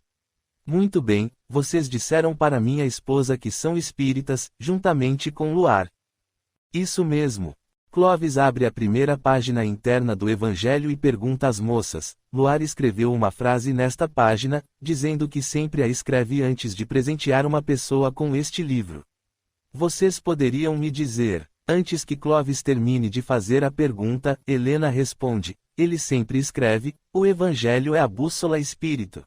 Muito bem, vocês disseram para minha esposa que são espíritas, juntamente com Luar. Isso mesmo. Clovis abre a primeira página interna do Evangelho e pergunta às moças. Luar escreveu uma frase nesta página, dizendo que sempre a escreve antes de presentear uma pessoa com este livro. Vocês poderiam me dizer? Antes que Clovis termine de fazer a pergunta, Helena responde, ele sempre escreve, o Evangelho é a bússola espírito.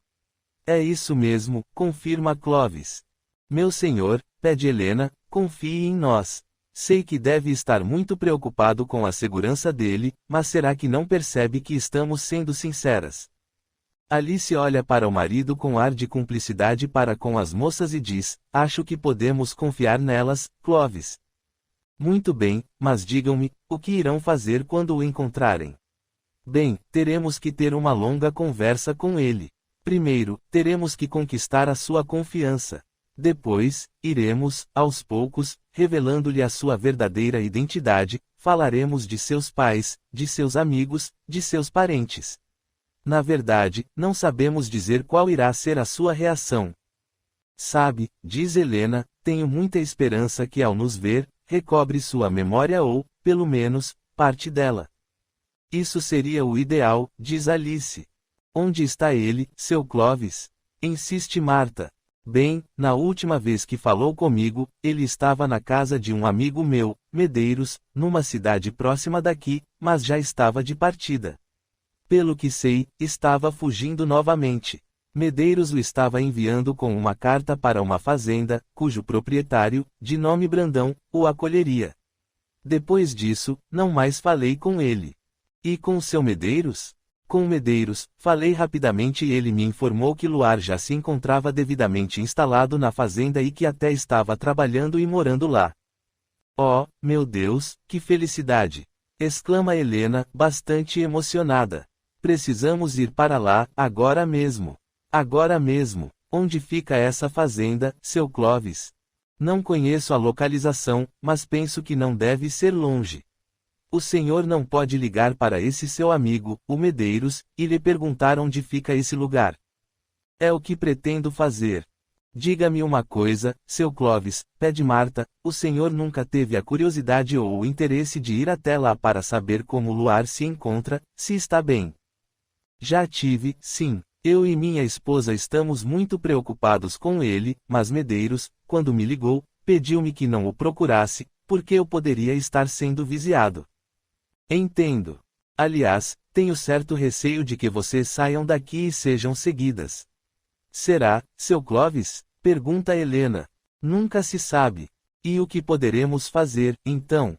É isso mesmo, confirma Clovis. Meu senhor, pede Helena, confie em nós. Sei que deve estar muito preocupado com a segurança dele, mas será que não percebe que estamos sendo sinceras? Alice olha para o marido com ar de cumplicidade para com as moças e diz, acho que podemos confiar nelas, Clovis. Muito bem, mas digam-me, o que irão fazer quando o encontrarem? Bem, teremos que ter uma longa conversa com ele. Primeiro, teremos que conquistar a sua confiança. Depois, iremos, aos poucos, revelando-lhe a sua verdadeira identidade, falaremos de seus pais, de seus amigos, de seus parentes. Na verdade, não sabemos dizer qual irá ser a sua reação. Sabe, diz Helena, tenho muita esperança que ao nos ver, recobre sua memória ou, pelo menos, parte dela. Isso seria o ideal, diz Alice. Onde está ele, seu Clovis? Insiste Marta. Bem, na última vez que falou comigo, ele estava na casa de um amigo meu, Medeiros, numa cidade próxima daqui, mas já estava de partida. Pelo que sei, estava fugindo novamente. Medeiros o estava enviando com uma carta para uma fazenda, cujo proprietário, de nome Brandão, o acolheria. Depois disso, não mais falei com ele. E com seu Medeiros? Com Medeiros, falei rapidamente e ele me informou que Luar já se encontrava devidamente instalado na fazenda e que até estava trabalhando e morando lá. Oh, meu Deus, que felicidade! Exclama Helena, bastante emocionada. Precisamos ir para lá, agora mesmo. Agora mesmo. Onde fica essa fazenda, seu Clovis? Não conheço a localização, mas penso que não deve ser longe. O senhor não pode ligar para esse seu amigo, o Medeiros, e lhe perguntar onde fica esse lugar. É o que pretendo fazer. Diga-me uma coisa, seu Clovis, pede Marta, o senhor nunca teve a curiosidade ou o interesse de ir até lá para saber como Luar se encontra, se está bem? Já tive, sim. Eu e minha esposa estamos muito preocupados com ele, mas Medeiros, quando me ligou, Pediu-me que não o procurasse, porque eu poderia estar sendo vigiado. Entendo. Aliás, tenho certo receio de que vocês saiam daqui e sejam seguidas. Será, seu Clovis? Pergunta Helena. Nunca se sabe. E o que poderemos fazer, então?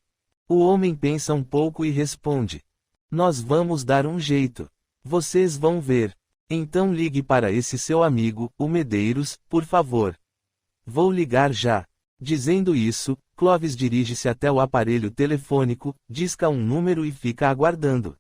O homem pensa um pouco e responde. Nós vamos dar um jeito. Vocês vão ver. Então ligue para esse seu amigo, o Medeiros, por favor. Vou ligar já. Dizendo isso, Clovis dirige-se até o aparelho telefônico, disca um número e fica aguardando.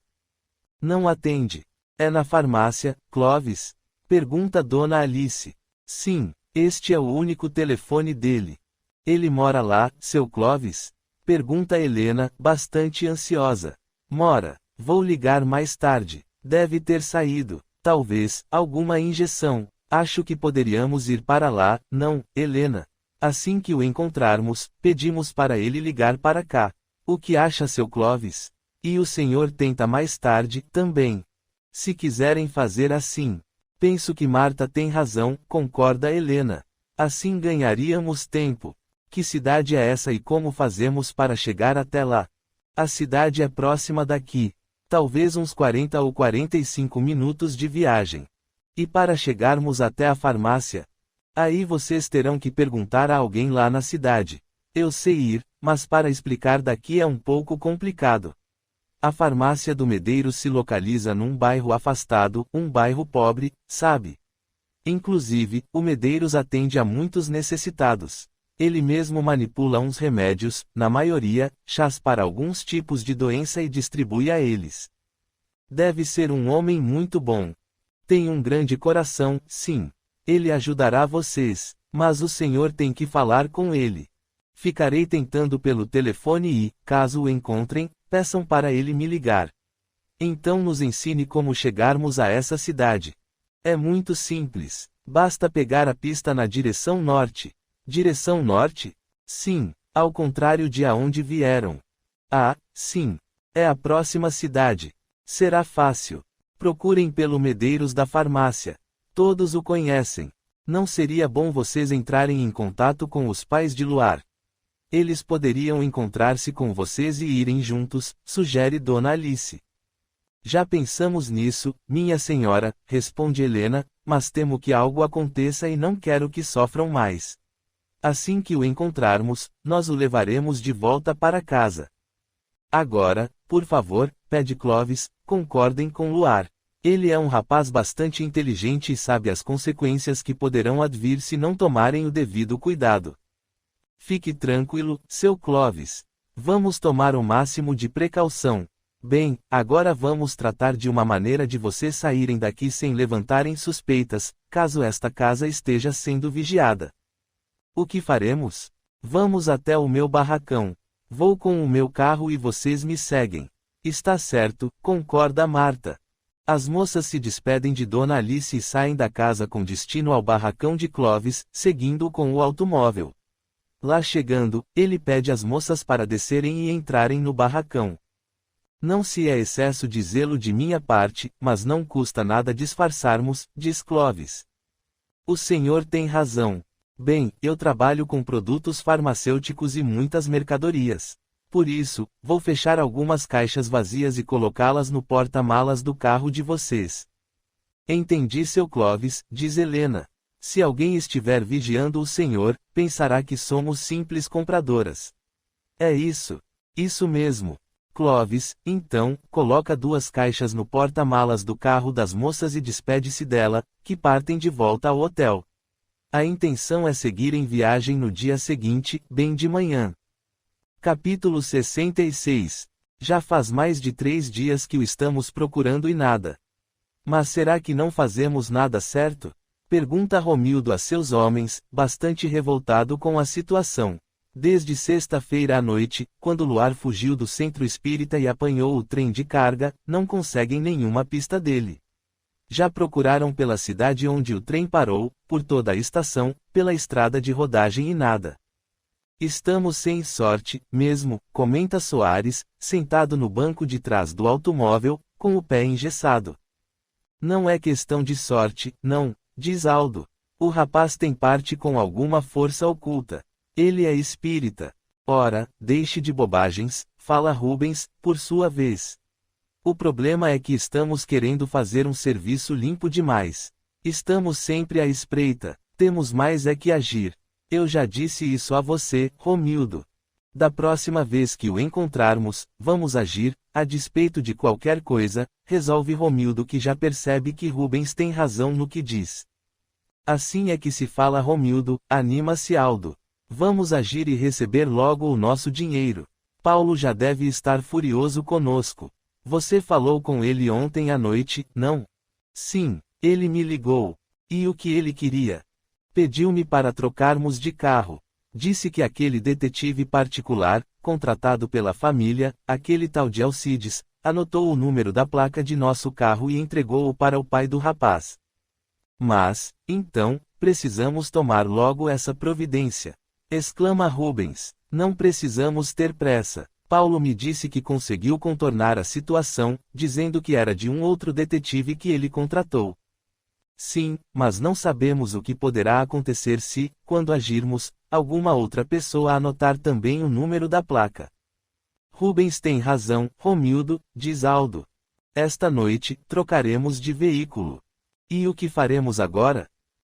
Não atende. É na farmácia, Clovis? Pergunta Dona Alice. Sim, este é o único telefone dele. Ele mora lá, seu Clovis? Pergunta Helena, bastante ansiosa. Mora. Vou ligar mais tarde. Deve ter saído. Talvez, alguma injeção. Acho que poderíamos ir para lá, não, Helena? Assim que o encontrarmos, pedimos para ele ligar para cá. O que acha, seu Clovis? E o senhor tenta mais tarde, também. Se quiserem fazer assim. Penso que Marta tem razão, concorda Helena. Assim ganharíamos tempo. Que cidade é essa e como fazemos para chegar até lá? A cidade é próxima daqui. Talvez uns 40 ou 45 minutos de viagem. E para chegarmos até a farmácia? Aí vocês terão que perguntar a alguém lá na cidade. Eu sei ir, mas para explicar daqui é um pouco complicado. A farmácia do Medeiros se localiza num bairro afastado, um bairro pobre, sabe? Inclusive, o Medeiros atende a muitos necessitados. Ele mesmo manipula uns remédios, na maioria, chás para alguns tipos de doença e distribui a eles. Deve ser um homem muito bom. Tem um grande coração, sim. Ele ajudará vocês, mas o senhor tem que falar com ele. Ficarei tentando pelo telefone e, caso o encontrem, peçam para ele me ligar. Então nos ensine como chegarmos a essa cidade. É muito simples. Basta pegar a pista na direção norte. Direção norte? Sim, ao contrário de aonde vieram. Ah, sim. É a próxima cidade. Será fácil. Procurem pelo Medeiros da farmácia. Todos o conhecem. Não seria bom vocês entrarem em contato com os pais de Luar? Eles poderiam encontrar-se com vocês e irem juntos, sugere Dona Alice. Já pensamos nisso, minha senhora, responde Helena, mas temo que algo aconteça e não quero que sofram mais. Assim que o encontrarmos, nós o levaremos de volta para casa. Agora, por favor, pede Clovis, concordem com Luar. Ele é um rapaz bastante inteligente e sabe as consequências que poderão advir se não tomarem o devido cuidado. Fique tranquilo, seu Clovis. Vamos tomar o máximo de precaução. Bem, agora vamos tratar de uma maneira de vocês saírem daqui sem levantarem suspeitas, caso esta casa esteja sendo vigiada. O que faremos? Vamos até o meu barracão. Vou com o meu carro e vocês me seguem. Está certo, concorda Marta. As moças se despedem de Dona Alice e saem da casa com destino ao barracão de Clovis, seguindo-o com o automóvel. Lá chegando, ele pede às moças para descerem e entrarem no barracão. Não se é excesso de zelo de minha parte, mas não custa nada disfarçarmos, diz Clovis. O senhor tem razão. Bem, eu trabalho com produtos farmacêuticos e muitas mercadorias. Por isso, vou fechar algumas caixas vazias e colocá-las no porta-malas do carro de vocês. Entendi, seu Clovis, diz Helena. Se alguém estiver vigiando o senhor, pensará que somos simples compradoras. É isso. Isso mesmo. Clovis, então, coloca 2 caixas no porta-malas do carro das moças e despede-se dela, que partem de volta ao hotel. A intenção é seguir em viagem no dia seguinte, bem de manhã. Capítulo 66. Já faz mais de 3 dias que o estamos procurando e nada. Mas será que não fazemos nada certo? Pergunta Romildo a seus homens, bastante revoltado com a situação. Desde sexta-feira à noite, quando Luar fugiu do centro espírita e apanhou o trem de carga, não conseguem nenhuma pista dele. Já procuraram pela cidade onde o trem parou, por toda a estação, pela estrada de rodagem e nada. Estamos sem sorte, mesmo, comenta Soares, sentado no banco de trás do automóvel, com o pé engessado. Não é questão de sorte, não, diz Aldo. O rapaz tem parte com alguma força oculta. Ele é espírita. Ora, deixe de bobagens, fala Rubens, por sua vez. O problema é que estamos querendo fazer um serviço limpo demais. Estamos sempre à espreita, temos mais é que agir. Eu já disse isso a você, Romildo. Da próxima vez que o encontrarmos, vamos agir, a despeito de qualquer coisa, resolve Romildo, que já percebe que Rubens tem razão no que diz. Assim é que se fala, Romildo, anima-se Aldo. Vamos agir e receber logo o nosso dinheiro. Paulo já deve estar furioso conosco. Você falou com ele ontem à noite, não? Sim, ele me ligou. E o que ele queria? Pediu-me para trocarmos de carro. Disse que aquele detetive particular, contratado pela família, aquele tal de Alcides, anotou o número da placa de nosso carro e entregou-o para o pai do rapaz. Mas, então, precisamos tomar logo essa providência. Exclama Rubens. Não precisamos ter pressa. Paulo me disse que conseguiu contornar a situação, dizendo que era de um outro detetive que ele contratou. Sim, mas não sabemos o que poderá acontecer se, quando agirmos, alguma outra pessoa anotar também o número da placa. Rubens tem razão, Romildo, diz Aldo. Esta noite, trocaremos de veículo. E o que faremos agora?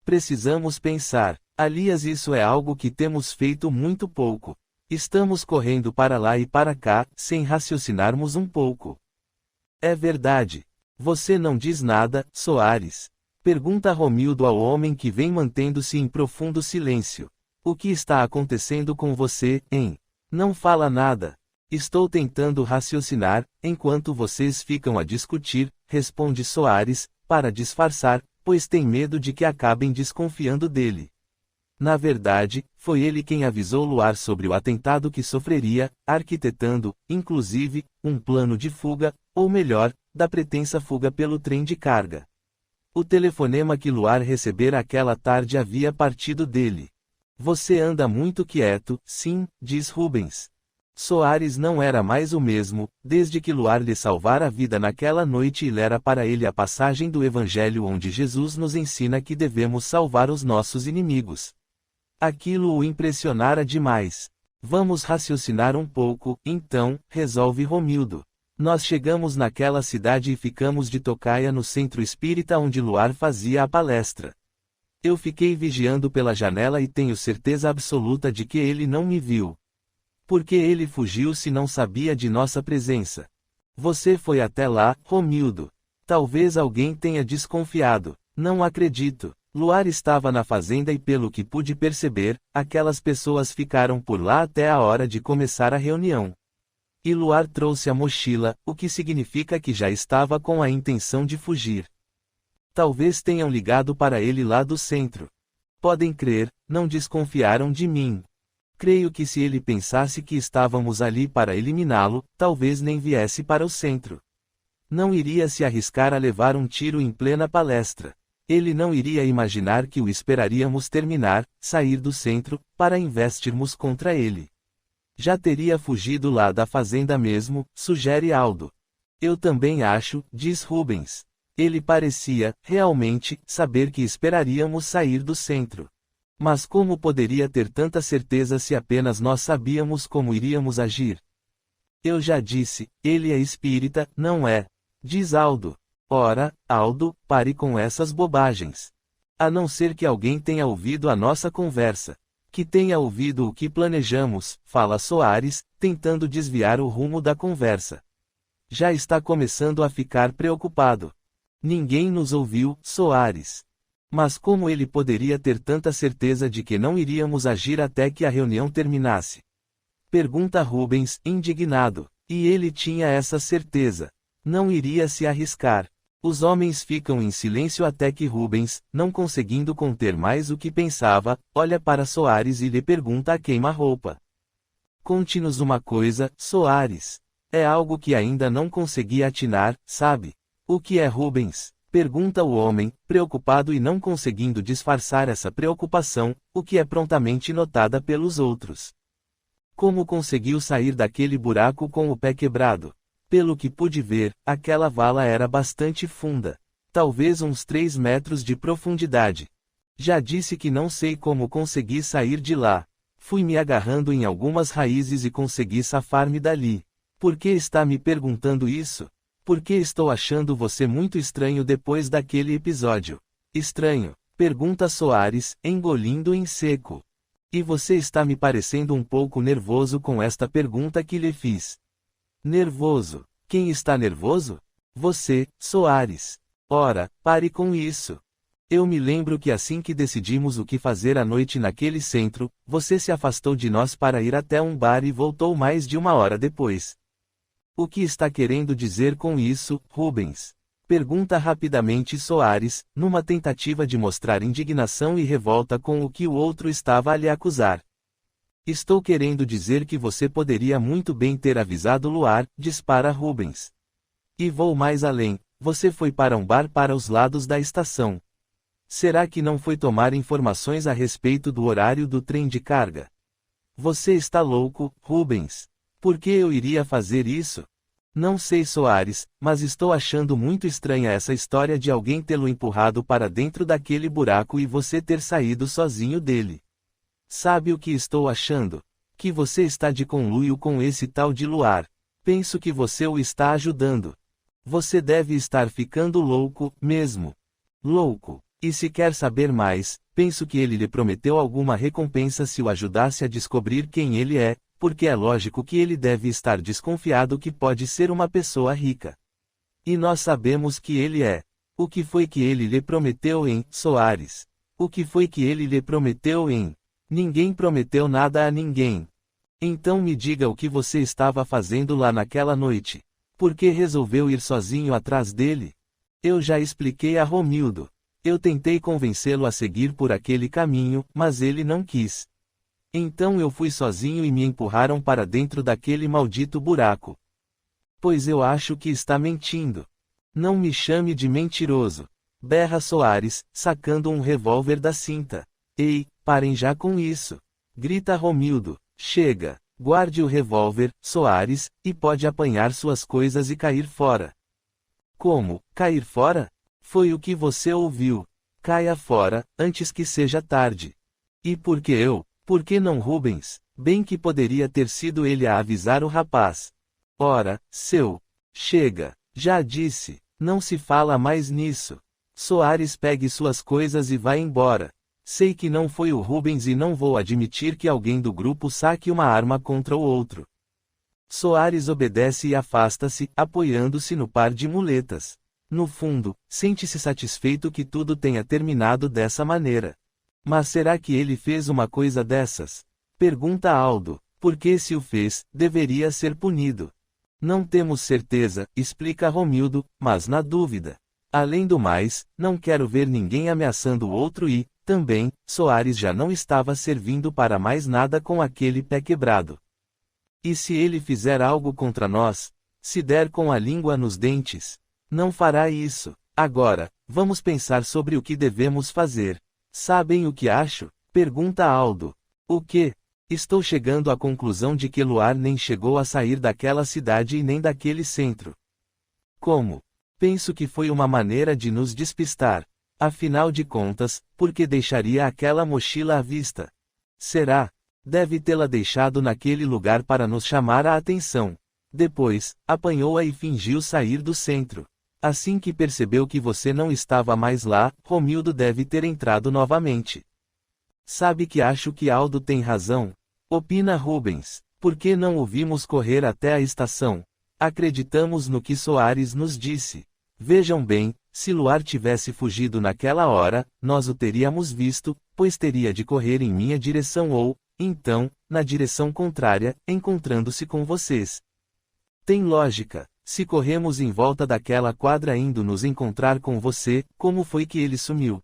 Precisamos pensar. Aliás, isso é algo que temos feito muito pouco. Estamos correndo para lá e para cá, sem raciocinarmos um pouco. É verdade. Você não diz nada, Soares? Pergunta Romildo ao homem que vem mantendo-se em profundo silêncio. O que está acontecendo com você, hein? Não fala nada. Estou tentando raciocinar, enquanto vocês ficam a discutir, responde Soares, para disfarçar, pois tem medo de que acabem desconfiando dele. Na verdade, foi ele quem avisou Luar sobre o atentado que sofreria, arquitetando, inclusive, um plano de fuga, ou melhor, da pretensa fuga pelo trem de carga. O telefonema que Luar recebera aquela tarde havia partido dele. Você anda muito quieto, sim, diz Rubens. Soares não era mais o mesmo, desde que Luar lhe salvara a vida naquela noite e lera para ele a passagem do Evangelho onde Jesus nos ensina que devemos salvar os nossos inimigos. Aquilo o impressionara demais. Vamos raciocinar um pouco, então, resolve Romildo. Nós chegamos naquela cidade e ficamos de tocaia no centro espírita onde Luar fazia a palestra. Eu fiquei vigiando pela janela e tenho certeza absoluta de que ele não me viu. Porque ele fugiu se não sabia de nossa presença. Você foi até lá, Romildo. Talvez alguém tenha desconfiado. Não acredito. Luar estava na fazenda e pelo que pude perceber, aquelas pessoas ficaram por lá até a hora de começar a reunião. E Luar trouxe a mochila, o que significa que já estava com a intenção de fugir. Talvez tenham ligado para ele lá do centro. Podem crer, não desconfiaram de mim. Creio que se ele pensasse que estávamos ali para eliminá-lo, talvez nem viesse para o centro. Não iria se arriscar a levar um tiro em plena palestra. Ele não iria imaginar que o esperaríamos terminar, sair do centro, para investirmos contra ele. Já teria fugido lá da fazenda mesmo, sugere Aldo. Eu também acho, diz Rubens. Ele parecia, realmente, saber que esperaríamos sair do centro. Mas como poderia ter tanta certeza se apenas nós sabíamos como iríamos agir? Eu já disse, ele é espírita, não é? Diz Aldo. Ora, Aldo, pare com essas bobagens. A não ser que alguém tenha ouvido a nossa conversa. Que tenha ouvido o que planejamos, fala Soares, tentando desviar o rumo da conversa. Já está começando a ficar preocupado. Ninguém nos ouviu, Soares. Mas como ele poderia ter tanta certeza de que não iríamos agir até que a reunião terminasse? Pergunta Rubens, indignado. E ele tinha essa certeza. Não iria se arriscar. Os homens ficam em silêncio até que Rubens, não conseguindo conter mais o que pensava, olha para Soares e lhe pergunta a queima-roupa. Conte-nos uma coisa, Soares. É algo que ainda não consegui atinar, sabe? O que é Rubens? Pergunta o homem, preocupado e não conseguindo disfarçar essa preocupação, o que é prontamente notada pelos outros. Como conseguiu sair daquele buraco com o pé quebrado? Pelo que pude ver, aquela vala era bastante funda. Talvez uns 3 metros de profundidade. Já disse que não sei como consegui sair de lá. Fui me agarrando em algumas raízes e consegui safar-me dali. Por que está me perguntando isso? Porque estou achando você muito estranho depois daquele episódio. Estranho? Pergunta Soares, engolindo em seco. E você está me parecendo um pouco nervoso com esta pergunta que lhe fiz. Nervoso? Quem está nervoso? Você, Soares. Ora, pare com isso. Eu me lembro que assim que decidimos o que fazer à noite naquele centro, você se afastou de nós para ir até um bar e voltou mais de 1 hora depois. O que está querendo dizer com isso, Rubens? Pergunta rapidamente Soares, numa tentativa de mostrar indignação e revolta com o que o outro estava a lhe acusar. Estou querendo dizer que você poderia muito bem ter avisado Luar, dispara Rubens. E vou mais além, você foi para um bar para os lados da estação. Será que não foi tomar informações a respeito do horário do trem de carga? Você está louco, Rubens. Por que eu iria fazer isso? Não sei, Soares, mas estou achando muito estranha essa história de alguém tê-lo empurrado para dentro daquele buraco e você ter saído sozinho dele. Sabe o que estou achando? Que você está de conluio com esse tal de Luar. Penso que você o está ajudando. Você deve estar ficando louco, mesmo. Louco. E se quer saber mais, penso que ele lhe prometeu alguma recompensa se o ajudasse a descobrir quem ele é, porque é lógico que ele deve estar desconfiado que pode ser uma pessoa rica. E nós sabemos que ele é. O que foi que ele lhe prometeu em Soares? O que foi que ele lhe prometeu em? Ninguém prometeu nada a ninguém. Então me diga o que você estava fazendo lá naquela noite. Por que resolveu ir sozinho atrás dele? Eu já expliquei a Romildo. Eu tentei convencê-lo a seguir por aquele caminho, mas ele não quis. Então eu fui sozinho e me empurraram para dentro daquele maldito buraco. Pois eu acho que está mentindo. Não me chame de mentiroso. Berra Soares, sacando um revólver da cinta. Ei, parem já com isso. Grita Romildo. Chega. Guarde o revólver, Soares, e pode apanhar suas coisas e cair fora. Como, cair fora? Foi o que você ouviu. Caia fora, antes que seja tarde. E por que eu? Por que não Rubens? Bem que poderia ter sido ele a avisar o rapaz. Ora, seu. Chega. Já disse. Não se fala mais nisso. Soares, pegue suas coisas e vá embora. Sei que não foi o Rubens e não vou admitir que alguém do grupo saque uma arma contra o outro. Soares obedece e afasta-se, apoiando-se no par de muletas. No fundo, sente-se satisfeito que tudo tenha terminado dessa maneira. Mas será que ele fez uma coisa dessas? Pergunta Aldo. Porque se o fez, deveria ser punido. Não temos certeza, explica Romildo, mas na dúvida. Além do mais, não quero ver ninguém ameaçando o outro e, também, Soares já não estava servindo para mais nada com aquele pé quebrado. E se ele fizer algo contra nós? Se der com a língua nos dentes? Não fará isso. Agora, vamos pensar sobre o que devemos fazer. Sabem o que acho? Pergunta Aldo. O quê? Estou chegando à conclusão de que Luar nem chegou a sair daquela cidade e nem daquele centro. Como? Penso que foi uma maneira de nos despistar. Afinal de contas, por que deixaria aquela mochila à vista? Será? Deve tê-la deixado naquele lugar para nos chamar a atenção. Depois, apanhou-a e fingiu sair do centro. Assim que percebeu que você não estava mais lá, Romildo deve ter entrado novamente. Sabe que acho que Aldo tem razão? Opina Rubens. Por que não o vimos correr até a estação? Acreditamos no que Soares nos disse. Vejam bem, se Luar tivesse fugido naquela hora, nós o teríamos visto, pois teria de correr em minha direção ou, então, na direção contrária, encontrando-se com vocês. Tem lógica. Se corremos em volta daquela quadra indo nos encontrar com você, como foi que ele sumiu?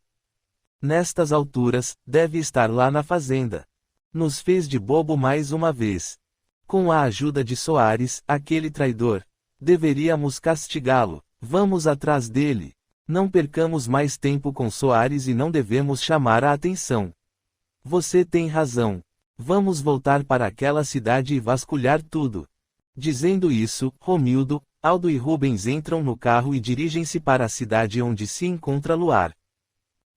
Nestas alturas, deve estar lá na fazenda. Nos fez de bobo mais uma vez. Com a ajuda de Soares, aquele traidor. Deveríamos castigá-lo. Vamos atrás dele. Não percamos mais tempo com Soares e não devemos chamar a atenção. Você tem razão. Vamos voltar para aquela cidade e vasculhar tudo. Dizendo isso, Romildo, Aldo e Rubens entram no carro e dirigem-se para a cidade onde se encontra Luar.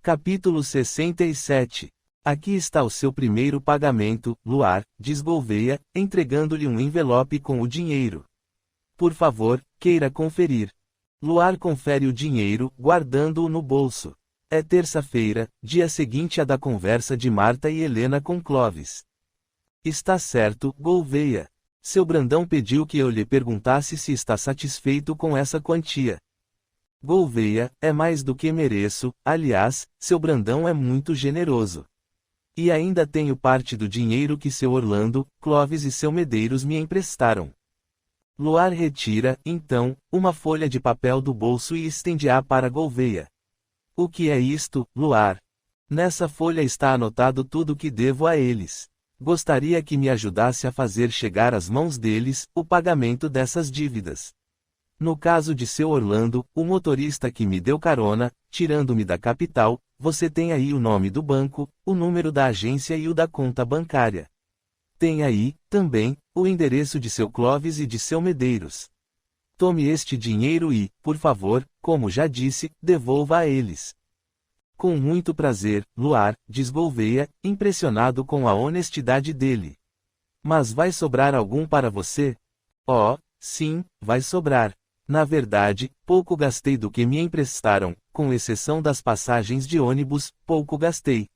Capítulo 67. Aqui está o seu primeiro pagamento, Luar, diz Gouveia, entregando-lhe um envelope com o dinheiro. Por favor, queira conferir. Luar confere o dinheiro, guardando-o no bolso. É terça-feira, dia seguinte à da conversa de Marta e Helena com Clovis. Está certo, Gouveia. Seu Brandão pediu que eu lhe perguntasse se está satisfeito com essa quantia. Gouveia, é mais do que mereço, aliás, seu Brandão é muito generoso. E ainda tenho parte do dinheiro que seu Orlando, Clovis e seu Medeiros me emprestaram. Luar retira, então, uma folha de papel do bolso e estende-a para Gouveia. O que é isto, Luar? Nessa folha está anotado tudo o que devo a eles. Gostaria que me ajudasse a fazer chegar às mãos deles o pagamento dessas dívidas. No caso de seu Orlando, o motorista que me deu carona, tirando-me da capital, você tem aí o nome do banco, o número da agência e o da conta bancária. Tem aí, também, o endereço de seu Clovis e de seu Medeiros. Tome este dinheiro e, por favor, como já disse, devolva a eles. Com muito prazer, Luar, diz Gouveia, impressionado com a honestidade dele. Mas vai sobrar algum para você? Oh, sim, vai sobrar. Na verdade, pouco gastei do que me emprestaram, com exceção das passagens de ônibus, pouco gastei.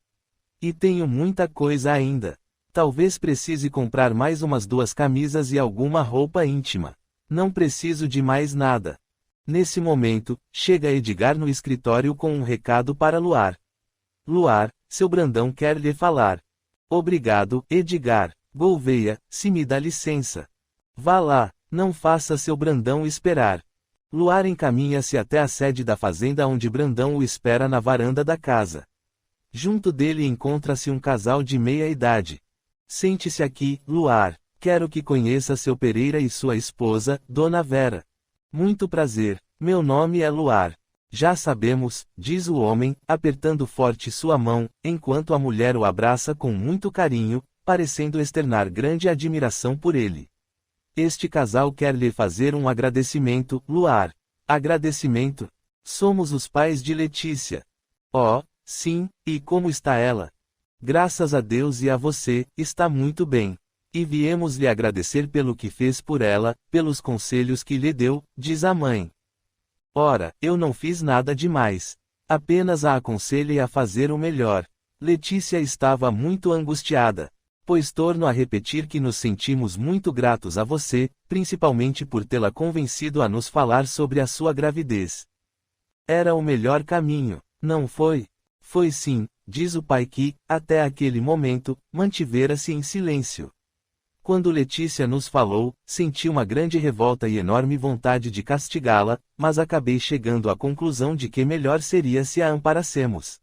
E tenho muita coisa ainda. Talvez precise comprar mais umas 2 camisas e alguma roupa íntima. Não preciso de mais nada. Nesse momento, chega Edgar no escritório com um recado para Luar. Luar, seu Brandão quer lhe falar. Obrigado, Edgar. Gouveia, se me dá licença. Vá lá, não faça seu Brandão esperar. Luar encaminha-se até a sede da fazenda onde Brandão o espera na varanda da casa. Junto dele encontra-se um casal de meia-idade. Sente-se aqui, Luar. Quero que conheça seu Pereira e sua esposa, Dona Vera. Muito prazer, meu nome é Luar. Já sabemos, diz o homem, apertando forte sua mão, enquanto a mulher o abraça com muito carinho, parecendo externar grande admiração por ele. Este casal quer lhe fazer um agradecimento, Luar. Agradecimento? Somos os pais de Letícia. Oh, sim, e como está ela? Graças a Deus e a você, está muito bem. E viemos lhe agradecer pelo que fez por ela, pelos conselhos que lhe deu, diz a mãe. Ora, eu não fiz nada demais. Apenas a aconselhei a fazer o melhor. Letícia estava muito angustiada. Pois torno a repetir que nos sentimos muito gratos a você, principalmente por tê-la convencido a nos falar sobre a sua gravidez. Era o melhor caminho, não foi? Foi sim, diz o pai que, até aquele momento, mantivera-se em silêncio. Quando Letícia nos falou, senti uma grande revolta e enorme vontade de castigá-la, mas acabei chegando à conclusão de que melhor seria se a amparássemos.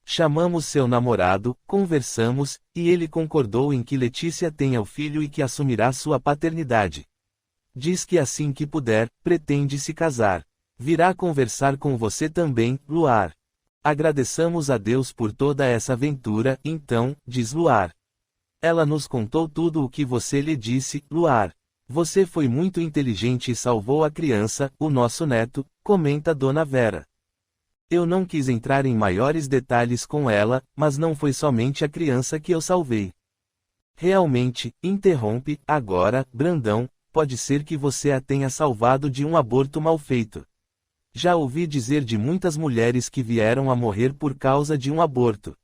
Chamamos seu namorado, conversamos, e ele concordou em que Letícia tenha o filho e que assumirá sua paternidade. Diz que assim que puder, pretende se casar. Virá conversar com você também, Luar. Agradeçamos a Deus por toda essa aventura, então, diz Luar. Ela nos contou tudo o que você lhe disse, Luar. Você foi muito inteligente e salvou a criança, o nosso neto, comenta Dona Vera. Eu não quis entrar em maiores detalhes com ela, mas não foi somente a criança que eu salvei. Realmente, interrompe, agora, Brandão, pode ser que você a tenha salvado de um aborto mal feito. Já ouvi dizer de muitas mulheres que vieram a morrer por causa de um aborto.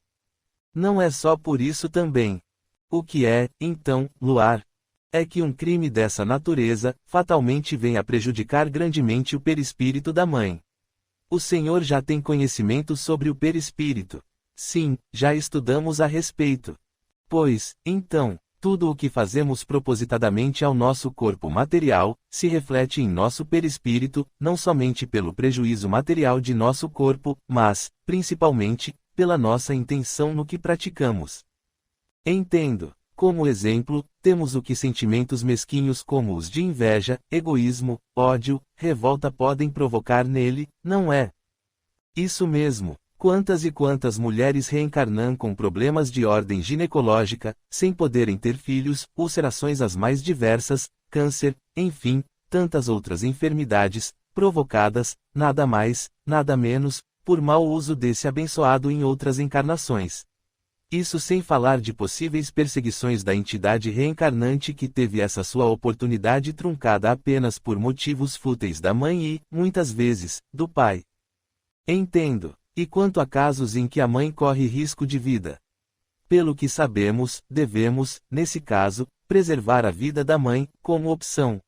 Não é só por isso também. O que é, então, Luar? É que um crime dessa natureza, fatalmente vem a prejudicar grandemente o perispírito da mãe. O senhor já tem conhecimento sobre o perispírito. Sim, já estudamos a respeito. Pois, então, tudo o que fazemos propositadamente ao nosso corpo material, se reflete em nosso perispírito, não somente pelo prejuízo material de nosso corpo, mas, principalmente, pela nossa intenção no que praticamos. Entendo. Como exemplo, temos o que sentimentos mesquinhos como os de inveja, egoísmo, ódio, revolta podem provocar nele, não é? Isso mesmo. Quantas e quantas mulheres reencarnam com problemas de ordem ginecológica, sem poderem ter filhos, ulcerações as mais diversas, câncer, enfim, tantas outras enfermidades, provocadas, nada mais, nada menos, por mau uso desse abençoado em outras encarnações. Isso sem falar de possíveis perseguições da entidade reencarnante que teve essa sua oportunidade truncada apenas por motivos fúteis da mãe e, muitas vezes, do pai. Entendo. E quanto a casos em que a mãe corre risco de vida? Pelo que sabemos, devemos, nesse caso, preservar a vida da mãe, como opção.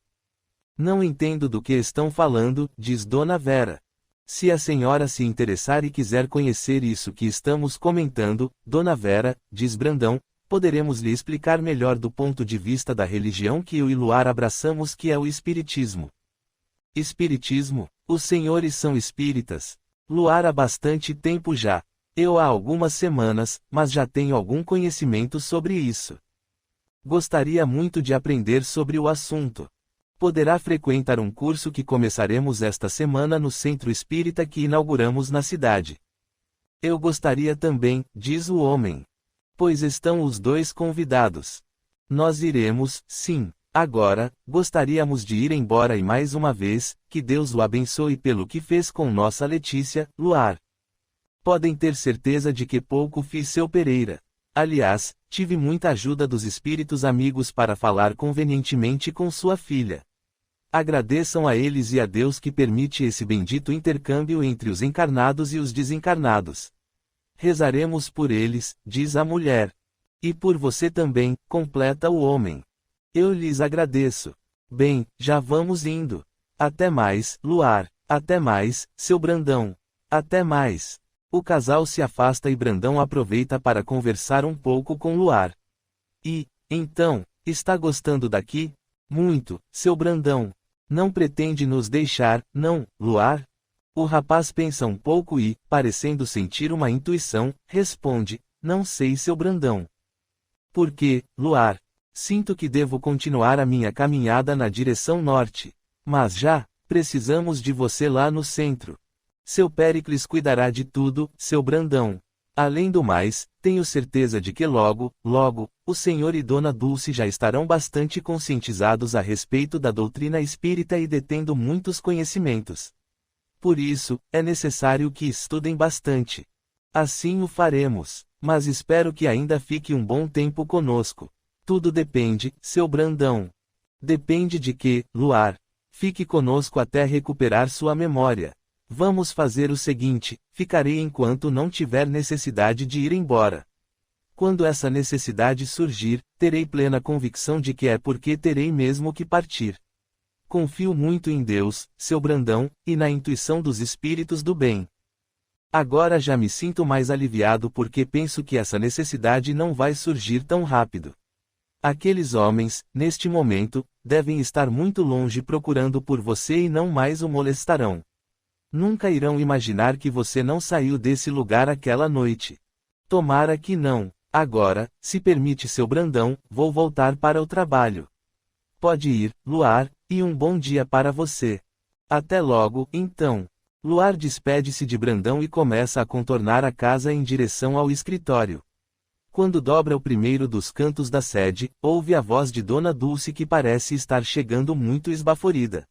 Não entendo do que estão falando, diz Dona Vera. Se a senhora se interessar e quiser conhecer isso que estamos comentando, Dona Vera, diz Brandão, poderemos lhe explicar melhor do ponto de vista da religião que eu e Luar abraçamos, que é o Espiritismo. Espiritismo? Os senhores são espíritas? Luar há bastante tempo já. Eu há algumas semanas, mas já tenho algum conhecimento sobre isso. Gostaria muito de aprender sobre o assunto. Poderá frequentar um curso que começaremos esta semana no Centro Espírita que inauguramos na cidade. Eu gostaria também, diz o homem. Pois estão os dois convidados. Nós iremos, sim. Agora, gostaríamos de ir embora e mais uma vez, que Deus o abençoe pelo que fez com nossa Letícia, Luar. Podem ter certeza de que pouco fiz seu Pereira. Aliás, tive muita ajuda dos espíritos amigos para falar convenientemente com sua filha. Agradeçam a eles e a Deus que permite esse bendito intercâmbio entre os encarnados e os desencarnados. Rezaremos por eles, diz a mulher. E por você também, completa o homem. Eu lhes agradeço. Bem, já vamos indo. Até mais, Luar. Até mais, seu Brandão. Até mais. O casal se afasta e Brandão aproveita para conversar um pouco com Luar. E, então, está gostando daqui? Muito, seu Brandão. Não pretende nos deixar, não, Luar? O rapaz pensa um pouco e, parecendo sentir uma intuição, responde: não sei, seu Brandão. Por quê, Luar? Sinto que devo continuar a minha caminhada na direção norte. Mas já, precisamos de você lá no centro. Seu Péricles cuidará de tudo, seu Brandão. Além do mais, tenho certeza de que logo, o senhor e Dona Dulce já estarão bastante conscientizados a respeito da doutrina espírita e detendo muitos conhecimentos. Por isso, é necessário que estudem bastante. Assim o faremos, mas espero que ainda fique um bom tempo conosco. Tudo depende, seu Brandão. Depende de que, Luar, fique conosco até recuperar sua memória. Vamos fazer o seguinte: ficarei enquanto não tiver necessidade de ir embora. Quando essa necessidade surgir, terei plena convicção de que é porque terei mesmo que partir. Confio muito em Deus, seu Brandão, e na intuição dos espíritos do bem. Agora já me sinto mais aliviado porque penso que essa necessidade não vai surgir tão rápido. Aqueles homens, neste momento, devem estar muito longe procurando por você e não mais o molestarão. Nunca irão imaginar que você não saiu desse lugar aquela noite. Tomara que não. Agora, se permite, seu Brandão, vou voltar para o trabalho. Pode ir, Luar, e um bom dia para você. Até logo, então. Luar despede-se de Brandão e começa a contornar a casa em direção ao escritório. Quando dobra o primeiro dos cantos da sede, ouve a voz de Dona Dulce que parece estar chegando muito esbaforida.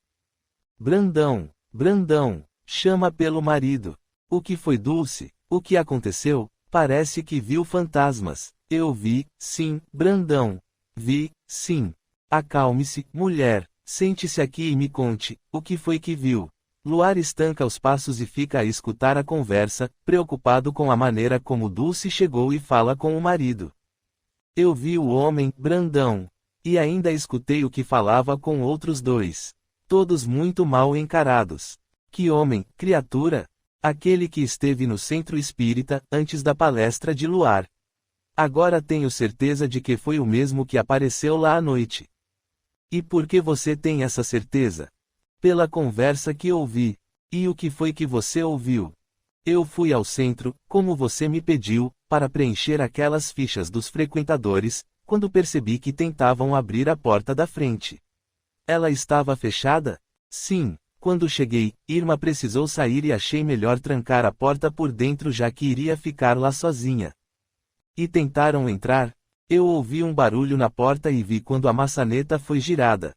Brandão, Brandão. Chama pelo marido. O que foi, Dulce? O que aconteceu? Parece que viu fantasmas. Eu vi, sim, Brandão. Vi, sim. Acalme-se, mulher. Sente-se aqui e me conte, o que foi que viu? Luar estanca os passos e fica a escutar a conversa, preocupado com a maneira como Dulce chegou e fala com o marido. Eu vi o homem, Brandão. E ainda escutei o que falava com outros dois. Todos muito mal encarados. Que homem, criatura? Aquele que esteve no Centro Espírita, antes da palestra de Luar. Agora tenho certeza de que foi o mesmo que apareceu lá à noite. E por que você tem essa certeza? Pela conversa que ouvi. E o que foi que você ouviu? Eu fui ao centro, como você me pediu, para preencher aquelas fichas dos frequentadores, quando percebi que tentavam abrir a porta da frente. Ela estava fechada? Sim. Quando cheguei, Irma precisou sair e achei melhor trancar a porta por dentro já que iria ficar lá sozinha. E tentaram entrar? Eu ouvi um barulho na porta e vi quando a maçaneta foi girada.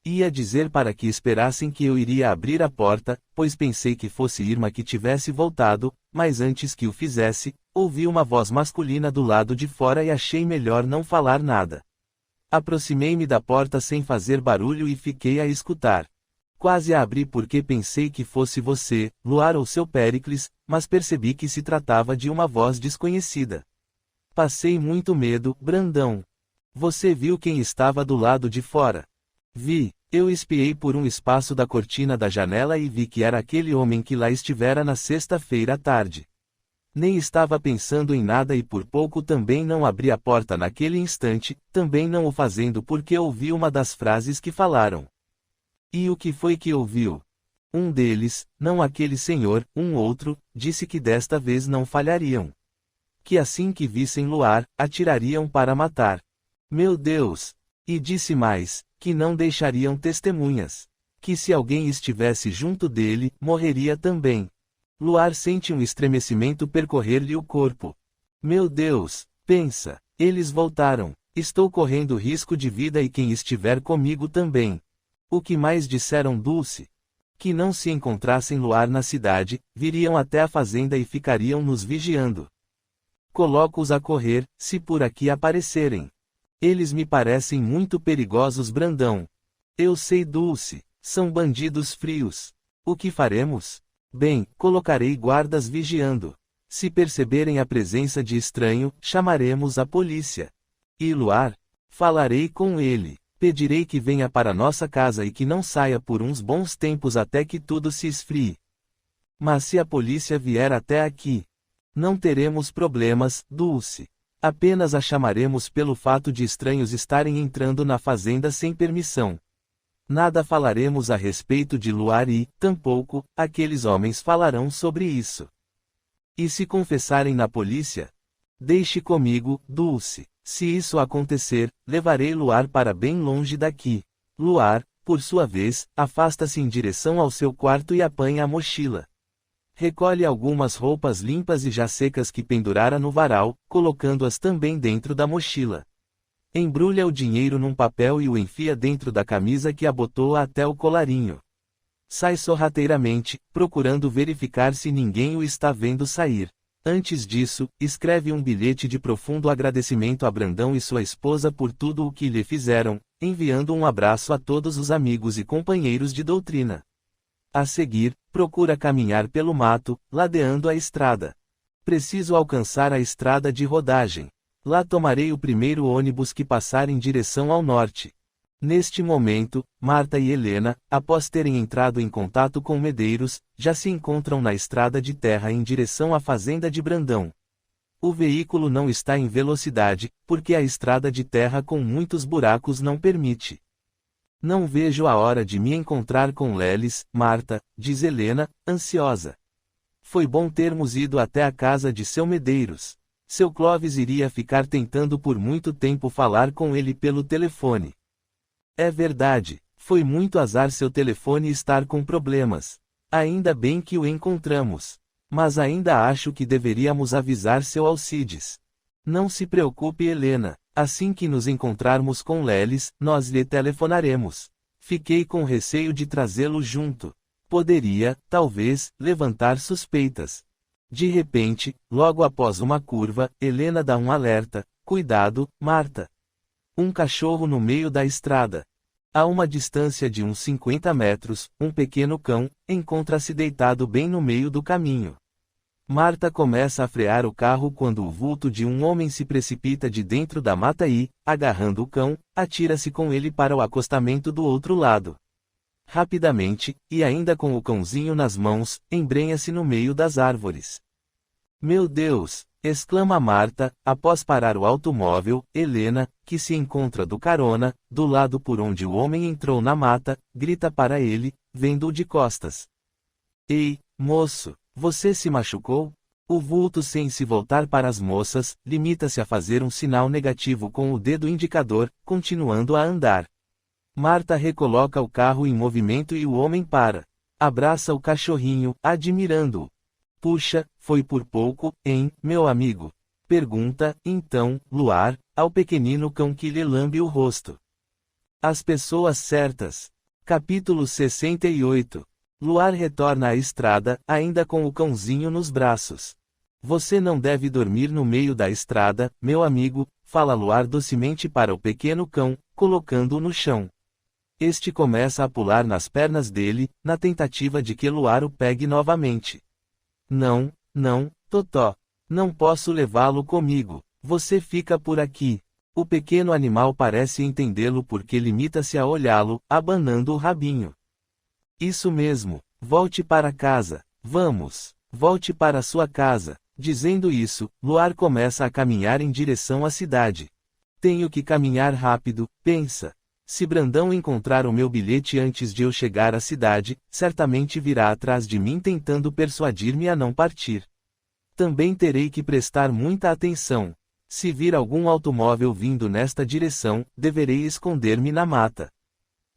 Ia dizer para que esperassem que eu iria abrir a porta, pois pensei que fosse Irma que tivesse voltado, mas antes que o fizesse, ouvi uma voz masculina do lado de fora e achei melhor não falar nada. Aproximei-me da porta sem fazer barulho e fiquei a escutar. Quase a abri porque pensei que fosse você, Luar ou seu Péricles, mas percebi que se tratava de uma voz desconhecida. Passei muito medo, Brandão. Você viu quem estava do lado de fora? Vi. Eu espiei por um espaço da cortina da janela e vi que era aquele homem que lá estivera na sexta-feira à tarde. Nem estava pensando em nada e por pouco também não abri a porta naquele instante, também não o fazendo porque ouvi uma das frases que falaram. E o que foi que ouviu? Um deles, não aquele senhor, um outro, disse que desta vez não falhariam. Que assim que vissem Luar, atirariam para matar. Meu Deus! E disse mais, que não deixariam testemunhas. Que se alguém estivesse junto dele, morreria também. Luar sente um estremecimento percorrer-lhe o corpo. Meu Deus! Pensa! Eles voltaram. Estou correndo risco de vida e quem estiver comigo também. O que mais disseram, Dulce? Que não se encontrassem Luar na cidade, viriam até a fazenda e ficariam nos vigiando. Coloco-os a correr, se por aqui aparecerem. Eles me parecem muito perigosos, Brandão. Eu sei, Dulce. São bandidos frios. O que faremos? Bem, colocarei guardas vigiando. Se perceberem a presença de estranho, chamaremos a polícia. E Luar? Falarei com ele. Pedirei que venha para nossa casa e que não saia por uns bons tempos até que tudo se esfrie. Mas se a polícia vier até aqui, não teremos problemas, Dulce. Apenas a chamaremos pelo fato de estranhos estarem entrando na fazenda sem permissão. Nada falaremos a respeito de Luar e, tampouco, aqueles homens falarão sobre isso. E se confessarem na polícia? Deixe comigo, Dulce. Se isso acontecer, levarei Luar para bem longe daqui. Luar, por sua vez, afasta-se em direção ao seu quarto e apanha a mochila. Recolhe algumas roupas limpas e já secas que pendurara no varal, colocando-as também dentro da mochila. Embrulha o dinheiro num papel e o enfia dentro da camisa que abotoa até o colarinho. Sai sorrateiramente, procurando verificar se ninguém o está vendo sair. Antes disso, escreve um bilhete de profundo agradecimento a Brandão e sua esposa por tudo o que lhe fizeram, enviando um abraço a todos os amigos e companheiros de doutrina. A seguir, procura caminhar pelo mato, ladeando a estrada. Preciso alcançar a estrada de rodagem. Lá tomarei o primeiro ônibus que passar em direção ao norte. Neste momento, Marta e Helena, após terem entrado em contato com Medeiros, já se encontram na estrada de terra em direção à fazenda de Brandão. O veículo não está em velocidade, porque a estrada de terra com muitos buracos não permite. Não vejo a hora de me encontrar com Leles, Marta, diz Helena, ansiosa. Foi bom termos ido até a casa de seu Medeiros. Seu Clóvis iria ficar tentando por muito tempo falar com ele pelo telefone. É verdade, foi muito azar seu telefone estar com problemas. Ainda bem que o encontramos. Mas ainda acho que deveríamos avisar seu Alcides. Não se preocupe, Helena. Assim que nos encontrarmos com Leles, nós lhe telefonaremos. Fiquei com receio de trazê-lo junto. Poderia, talvez, levantar suspeitas. De repente, logo após uma curva, Helena dá um alerta: cuidado, Marta. Um cachorro no meio da estrada. A uma distância de uns 50 metros, um pequeno cão encontra-se deitado bem no meio do caminho. Marta começa a frear o carro quando o vulto de um homem se precipita de dentro da mata e, agarrando o cão, atira-se com ele para o acostamento do outro lado. Rapidamente, e ainda com o cãozinho nas mãos, embrenha-se no meio das árvores. Meu Deus! Exclama Marta, após parar o automóvel. Helena, que se encontra do carona, do lado por onde o homem entrou na mata, grita para ele, vendo-o de costas. Ei, moço! Você se machucou? O vulto, sem se voltar para as moças, limita-se a fazer um sinal negativo com o dedo indicador, continuando a andar. Marta recoloca o carro em movimento e o homem para. Abraça o cachorrinho, admirando-o. Puxa, foi por pouco, hein, meu amigo? Pergunta, então, Luar, ao pequenino cão que lhe lambe o rosto. As pessoas certas. Capítulo 68. Luar retorna à estrada, ainda com o cãozinho nos braços. Você não deve dormir no meio da estrada, meu amigo, fala Luar docemente para o pequeno cão, colocando-o no chão. Este começa a pular nas pernas dele, na tentativa de que Luar o pegue novamente. Não, não, Totó. Não posso levá-lo comigo. Você fica por aqui. O pequeno animal parece entendê-lo porque limita-se a olhá-lo, abanando o rabinho. Isso mesmo. Volte para casa. Vamos. Volte para sua casa. Dizendo isso, Luar começa a caminhar em direção à cidade. Tenho que caminhar rápido, pensa. Se Brandão encontrar o meu bilhete antes de eu chegar à cidade, certamente virá atrás de mim tentando persuadir-me a não partir. Também terei que prestar muita atenção. Se vir algum automóvel vindo nesta direção, deverei esconder-me na mata.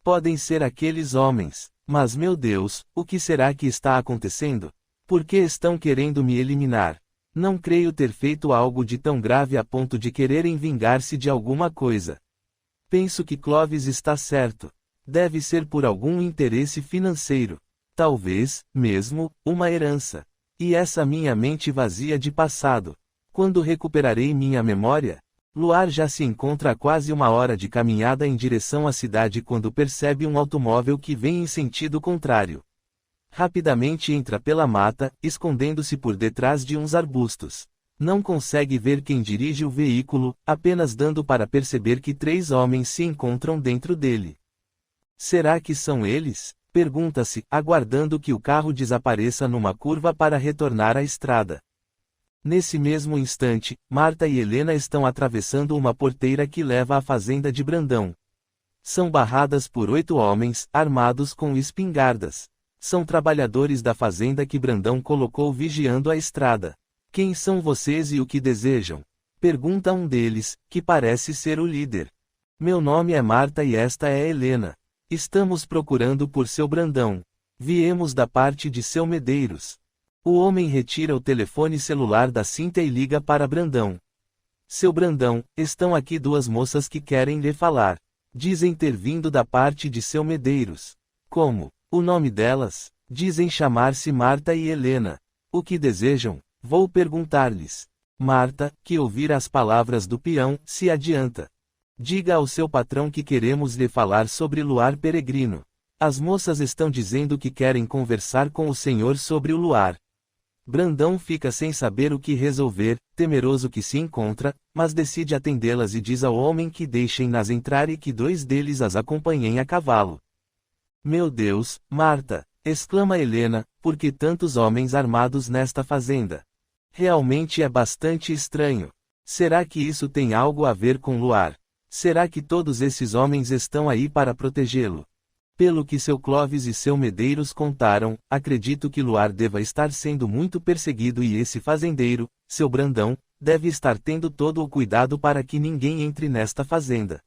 Podem ser aqueles homens. Mas meu Deus, o que será que está acontecendo? Por que estão querendo me eliminar? Não creio ter feito algo de tão grave a ponto de quererem vingar-se de alguma coisa. Penso que Clovis está certo. Deve ser por algum interesse financeiro. Talvez, mesmo, uma herança. E essa minha mente vazia de passado. Quando recuperarei minha memória? Luar já se encontra a quase 1 hora de caminhada em direção à cidade quando percebe um automóvel que vem em sentido contrário. Rapidamente entra pela mata, escondendo-se por detrás de uns arbustos. Não consegue ver quem dirige o veículo, apenas dando para perceber que 3 homens se encontram dentro dele. Será que são eles? Pergunta-se, aguardando que o carro desapareça numa curva para retornar à estrada. Nesse mesmo instante, Marta e Helena estão atravessando uma porteira que leva à fazenda de Brandão. São barradas por 8 homens, armados com espingardas. São trabalhadores da fazenda que Brandão colocou vigiando a estrada. Quem são vocês e o que desejam? Pergunta um deles, que parece ser o líder. Meu nome é Marta e esta é Helena. Estamos procurando por seu Brandão. Viemos da parte de seu Medeiros. O homem retira o telefone celular da cinta e liga para Brandão. Seu Brandão, estão aqui 2 moças que querem lhe falar. Dizem ter vindo da parte de seu Medeiros. Como? O nome delas? Dizem chamar-se Marta e Helena. O que desejam? Vou perguntar-lhes. Marta, que ouvir as palavras do peão, se adianta. Diga ao seu patrão que queremos lhe falar sobre Luar Peregrino. As moças estão dizendo que querem conversar com o senhor sobre o luar. Brandão fica sem saber o que resolver, temeroso que se encontra, mas decide atendê-las e diz ao homem que deixem-nas entrar e que 2 deles as acompanhem a cavalo. Meu Deus, Marta! Exclama Helena, por que tantos homens armados nesta fazenda? Realmente é bastante estranho. Será que isso tem algo a ver com Luar? Será que todos esses homens estão aí para protegê-lo? Pelo que seu Clovis e seu Medeiros contaram, acredito que Luar deva estar sendo muito perseguido e esse fazendeiro, seu Brandão, deve estar tendo todo o cuidado para que ninguém entre nesta fazenda.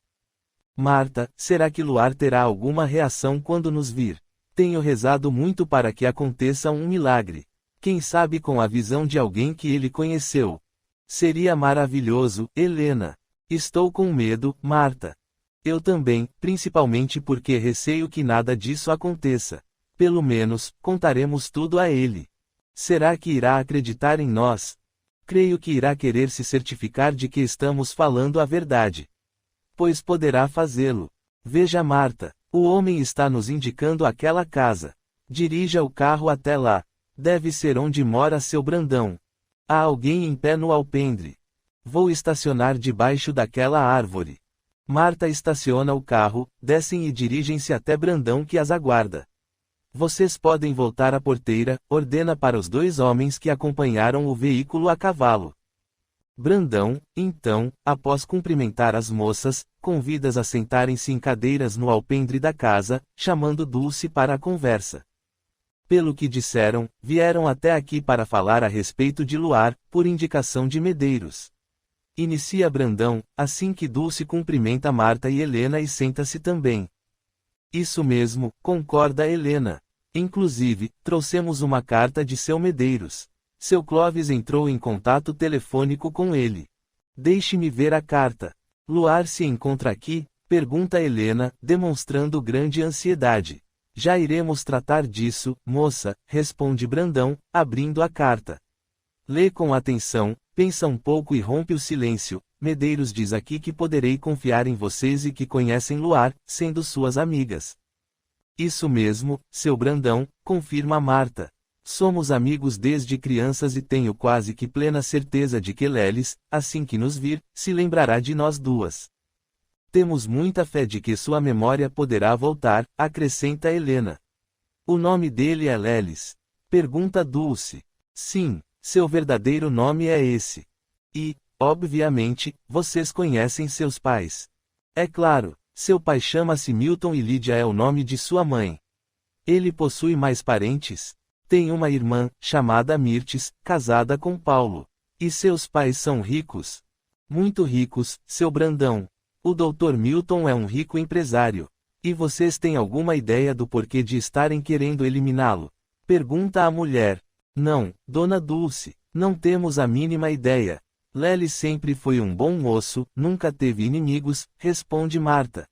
Marta, será que Luar terá alguma reação quando nos vir? Tenho rezado muito para que aconteça um milagre. Quem sabe com a visão de alguém que ele conheceu. Seria maravilhoso, Helena. Estou com medo, Marta. Eu também, principalmente porque receio que nada disso aconteça. Pelo menos, contaremos tudo a ele. Será que irá acreditar em nós? Creio que irá querer se certificar de que estamos falando a verdade. Pois poderá fazê-lo. Veja Marta, o homem está nos indicando aquela casa. Dirija o carro até lá. Deve ser onde mora seu Brandão. Há alguém em pé no alpendre. Vou estacionar debaixo daquela árvore. Marta estaciona o carro, descem e dirigem-se até Brandão que as aguarda. Vocês podem voltar à porteira, ordena para os 2 homens que acompanharam o veículo a cavalo. Brandão, então, após cumprimentar as moças, convida-as a sentarem-se em cadeiras no alpendre da casa, chamando Dulce para a conversa. Pelo que disseram, vieram até aqui para falar a respeito de Luar, por indicação de Medeiros. Inicia Brandão, assim que Dulce cumprimenta Marta e Helena e senta-se também. Isso mesmo, concorda Helena. Inclusive, trouxemos uma carta de seu Medeiros. Seu Clovis entrou em contato telefônico com ele. Deixe-me ver a carta. Luar se encontra aqui? Pergunta Helena, demonstrando grande ansiedade. Já iremos tratar disso, moça, responde Brandão, abrindo a carta. Lê com atenção, pensa um pouco e rompe o silêncio. Medeiros diz aqui que poderei confiar em vocês e que conhecem Luar, sendo suas amigas. Isso mesmo, seu Brandão, confirma Marta. Somos amigos desde crianças e tenho quase que plena certeza de que Lelis, assim que nos vir, se lembrará de nós duas. Temos muita fé de que sua memória poderá voltar, acrescenta Helena. O nome dele é Lelis? Pergunta Dulce. Sim, seu verdadeiro nome é esse. E, obviamente, vocês conhecem seus pais. É claro, seu pai chama-se Milton e Lídia é o nome de sua mãe. Ele possui mais parentes? Tem uma irmã, chamada Mirtes, casada com Paulo. E seus pais são ricos? Muito ricos, seu Brandão. O Dr. Milton é um rico empresário. E vocês têm alguma ideia do porquê de estarem querendo eliminá-lo? Pergunta a mulher. Não, Dona Dulce, não temos a mínima ideia. Lelis sempre foi um bom moço, nunca teve inimigos, responde Marta.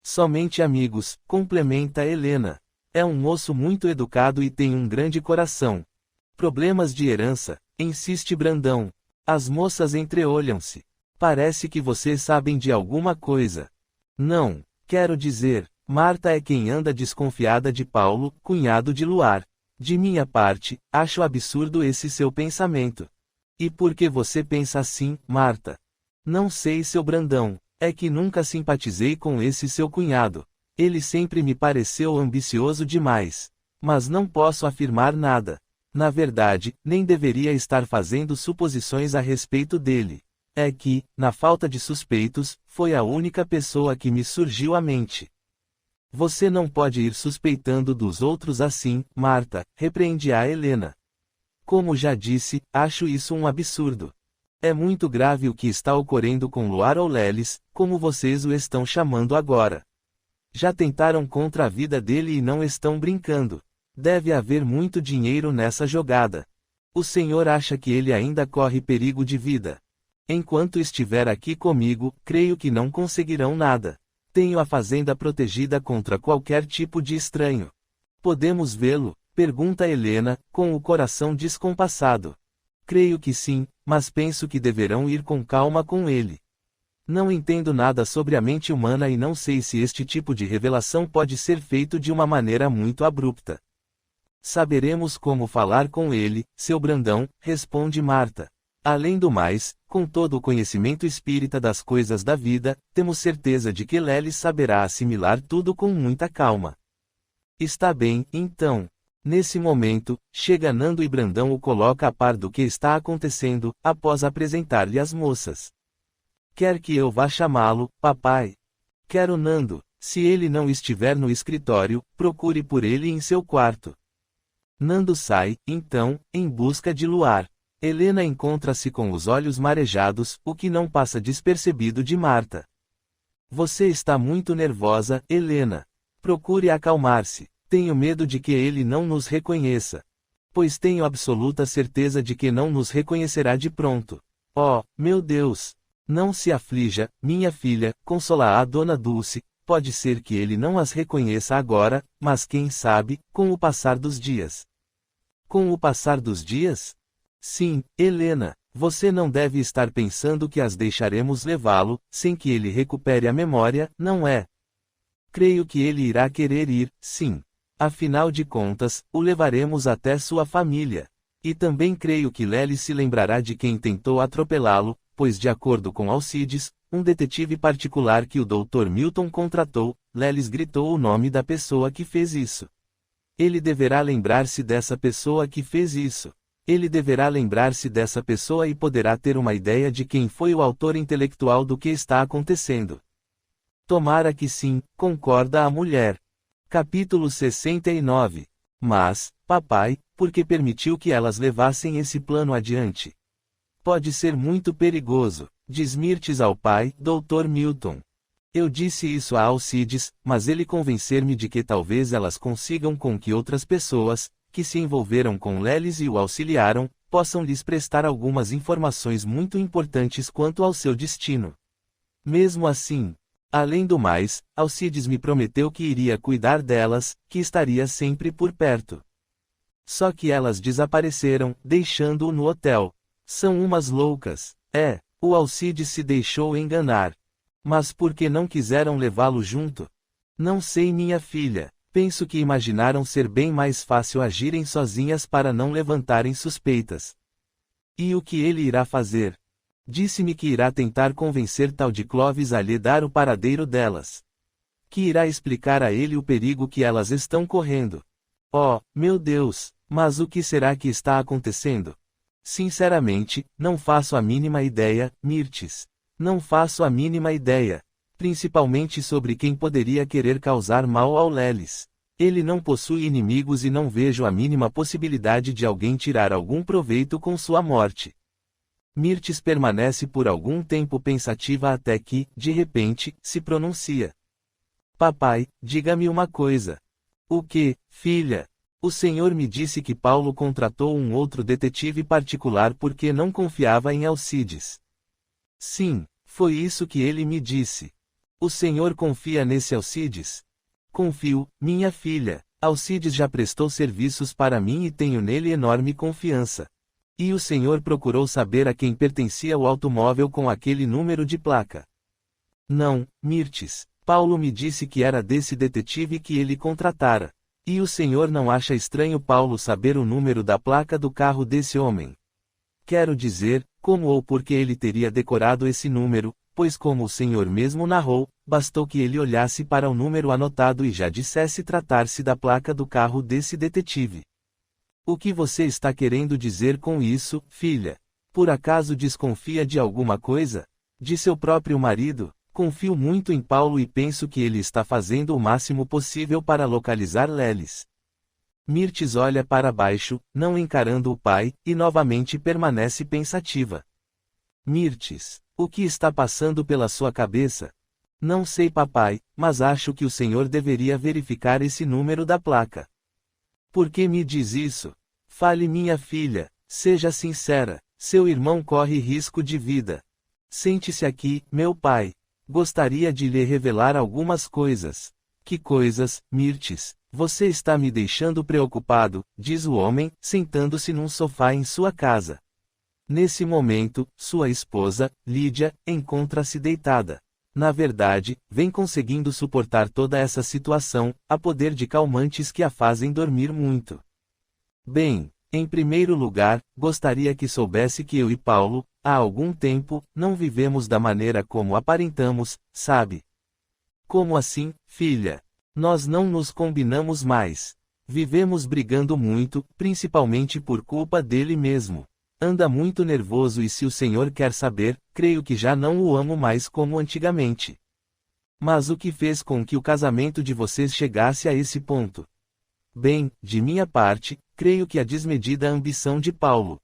Somente amigos, complementa Helena. É um moço muito educado e tem um grande coração. Problemas de herança, insiste Brandão. As moças entreolham-se. Parece que vocês sabem de alguma coisa. Não, quero dizer, Marta é quem anda desconfiada de Paulo, cunhado de Luar. De minha parte, acho absurdo esse seu pensamento. E por que você pensa assim, Marta? Não sei, seu Brandão, é que nunca simpatizei com esse seu cunhado. Ele sempre me pareceu ambicioso demais. Mas não posso afirmar nada. Na verdade, nem deveria estar fazendo suposições a respeito dele. É que, na falta de suspeitos, foi a única pessoa que me surgiu à mente. Você não pode ir suspeitando dos outros assim, Marta, repreende a Helena. Como já disse, acho isso um absurdo. É muito grave o que está ocorrendo com Luar ou Lelis, como vocês o estão chamando agora. Já tentaram contra a vida dele e não estão brincando. Deve haver muito dinheiro nessa jogada. O senhor acha que ele ainda corre perigo de vida? Enquanto estiver aqui comigo, creio que não conseguirão nada. Tenho a fazenda protegida contra qualquer tipo de estranho. Podemos vê-lo? Pergunta Helena, com o coração descompassado. Creio que sim, mas penso que deverão ir com calma com ele. Não entendo nada sobre a mente humana e não sei se este tipo de revelação pode ser feito de uma maneira muito abrupta. Saberemos como falar com ele, seu Brandão, responde Marta. Além do mais, com todo o conhecimento espírita das coisas da vida, temos certeza de que Lelis saberá assimilar tudo com muita calma. Está bem, então. Nesse momento, chega Nando e Brandão o coloca a par do que está acontecendo, após apresentar-lhe as moças. Quer que eu vá chamá-lo, papai? Quero Nando. Se ele não estiver no escritório, procure por ele em seu quarto. Nando sai, então, em busca de Luar. Helena encontra-se com os olhos marejados, o que não passa despercebido de Marta. Você está muito nervosa, Helena. Procure acalmar-se. Tenho medo de que ele não nos reconheça. Pois tenho absoluta certeza de que não nos reconhecerá de pronto. Oh, meu Deus! Não se aflija, minha filha, consola a Dona Dulce, pode ser que ele não as reconheça agora, mas quem sabe, com o passar dos dias. Com o passar dos dias? Sim, Helena, você não deve estar pensando que as deixaremos levá-lo, sem que ele recupere a memória, não é? Creio que ele irá querer ir, sim. Afinal de contas, o levaremos até sua família. E também creio que Lelis se lembrará de quem tentou atropelá-lo, pois de acordo com Alcides, um detetive particular que o Dr. Milton contratou, Lelis gritou o nome da pessoa que fez isso. Ele deverá lembrar-se dessa pessoa que fez isso. Ele deverá lembrar-se dessa pessoa e poderá ter uma ideia de quem foi o autor intelectual do que está acontecendo. Tomara que sim, concorda a mulher. Capítulo 69. Mas, papai, por que permitiu que elas levassem esse plano adiante? Pode ser muito perigoso, diz Mirtes ao pai, Dr. Milton. Eu disse isso a Alcides, mas ele convencer-me de que talvez elas consigam com que outras pessoas, que se envolveram com Lelis e o auxiliaram, possam lhes prestar algumas informações muito importantes quanto ao seu destino. Mesmo assim, Além do mais, Alcides me prometeu que iria cuidar delas, que estaria sempre por perto. Só que elas desapareceram, deixando-o no hotel. São umas loucas. O Alcides se deixou enganar. Mas por que não quiseram levá-lo junto? Não sei, minha filha. Penso que imaginaram ser bem mais fácil agirem sozinhas para não levantarem suspeitas. E o que ele irá fazer? Disse-me que irá tentar convencer tal de Clovis a lhe dar o paradeiro delas. Que irá explicar a ele o perigo que elas estão correndo. Oh, meu Deus, mas o que será que está acontecendo? Sinceramente, não faço a mínima ideia, Mirtes. Não faço a mínima ideia. Principalmente sobre quem poderia querer causar mal ao Lelis. Ele não possui inimigos e não vejo a mínima possibilidade de alguém tirar algum proveito com sua morte. Mirtes permanece por algum tempo pensativa até que, de repente, se pronuncia. Papai, diga-me uma coisa. O que, filha? O senhor me disse que Paulo contratou um outro detetive particular porque não confiava em Alcides. Sim, foi isso que ele me disse. O senhor confia nesse Alcides? Confio, minha filha. Alcides já prestou serviços para mim e tenho nele enorme confiança. E o senhor procurou saber a quem pertencia o automóvel com aquele número de placa? Não, Mirtes. Paulo me disse que era desse detetive que ele contratara. E o senhor não acha estranho Paulo saber o número da placa do carro desse homem? Quero dizer, como ou porque ele teria decorado esse número, pois como o senhor mesmo narrou, bastou que ele olhasse para o número anotado e já dissesse tratar-se da placa do carro desse detetive. O que você está querendo dizer com isso, filha? Por acaso desconfia de alguma coisa? De seu próprio marido? Confio muito em Paulo e penso que ele está fazendo o máximo possível para localizar Lelis. Mirtes olha para baixo, não encarando o pai, e novamente permanece pensativa. Mirtes, o que está passando pela sua cabeça? Não sei, papai, mas acho que o senhor deveria verificar esse número da placa. Por que me diz isso? Fale, minha filha, seja sincera, seu irmão corre risco de vida. Sente-se aqui, meu pai. Gostaria de lhe revelar algumas coisas. Que coisas, Mirtes? Você está me deixando preocupado, diz o homem, sentando-se num sofá em sua casa. Nesse momento, sua esposa, Lídia, encontra-se deitada. Na verdade, vem conseguindo suportar toda essa situação, a poder de calmantes que a fazem dormir muito. Bem, em primeiro lugar, gostaria que soubesse que eu e Paulo, há algum tempo, não vivemos da maneira como aparentamos, sabe? Como assim, filha? Nós não nos combinamos mais. Vivemos brigando muito, principalmente por culpa dele mesmo. Anda muito nervoso e se o senhor quer saber, creio que já não o amo mais como antigamente. Mas o que fez com que o casamento de vocês chegasse a esse ponto? Bem, de minha parte, creio que a desmedida ambição de Paulo.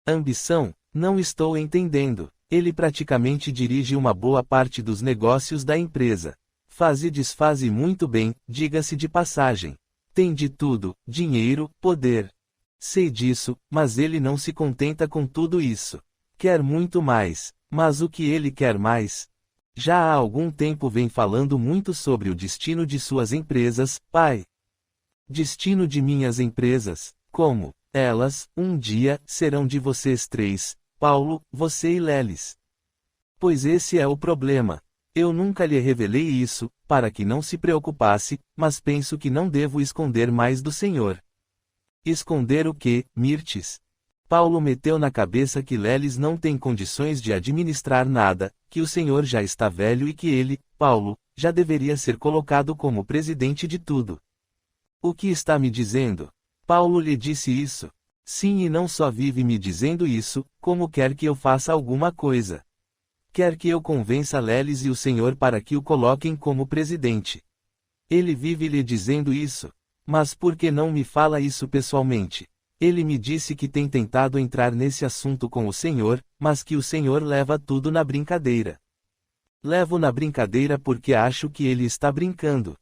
Ambição? Não estou entendendo. Ele praticamente dirige uma boa parte dos negócios da empresa. Faz e desfaz muito bem, diga-se de passagem. Tem de tudo, dinheiro, poder. Sei disso, mas ele não se contenta com tudo isso. Quer muito mais. Mas o que ele quer mais? Já há algum tempo vem falando muito sobre o destino de suas empresas, pai. Destino de minhas empresas? Como? Elas, um dia, serão de vocês três, Paulo, você e Lelis. Pois esse é o problema. Eu nunca lhe revelei isso, para que não se preocupasse, mas penso que não devo esconder mais do senhor. Esconder o quê, Mirtes? Paulo meteu na cabeça que Lelis não tem condições de administrar nada, que o senhor já está velho e que ele, Paulo, já deveria ser colocado como presidente de tudo. O que está me dizendo? Paulo lhe disse isso? Sim, e não só vive me dizendo isso, como quer que eu faça alguma coisa. Quer que eu convença Lelis e o senhor para que o coloquem como presidente. Ele vive lhe dizendo isso. Mas por que não me fala isso pessoalmente? Ele me disse que tem tentado entrar nesse assunto com o senhor, mas que o senhor leva tudo na brincadeira. Levo na brincadeira porque acho que ele está brincando.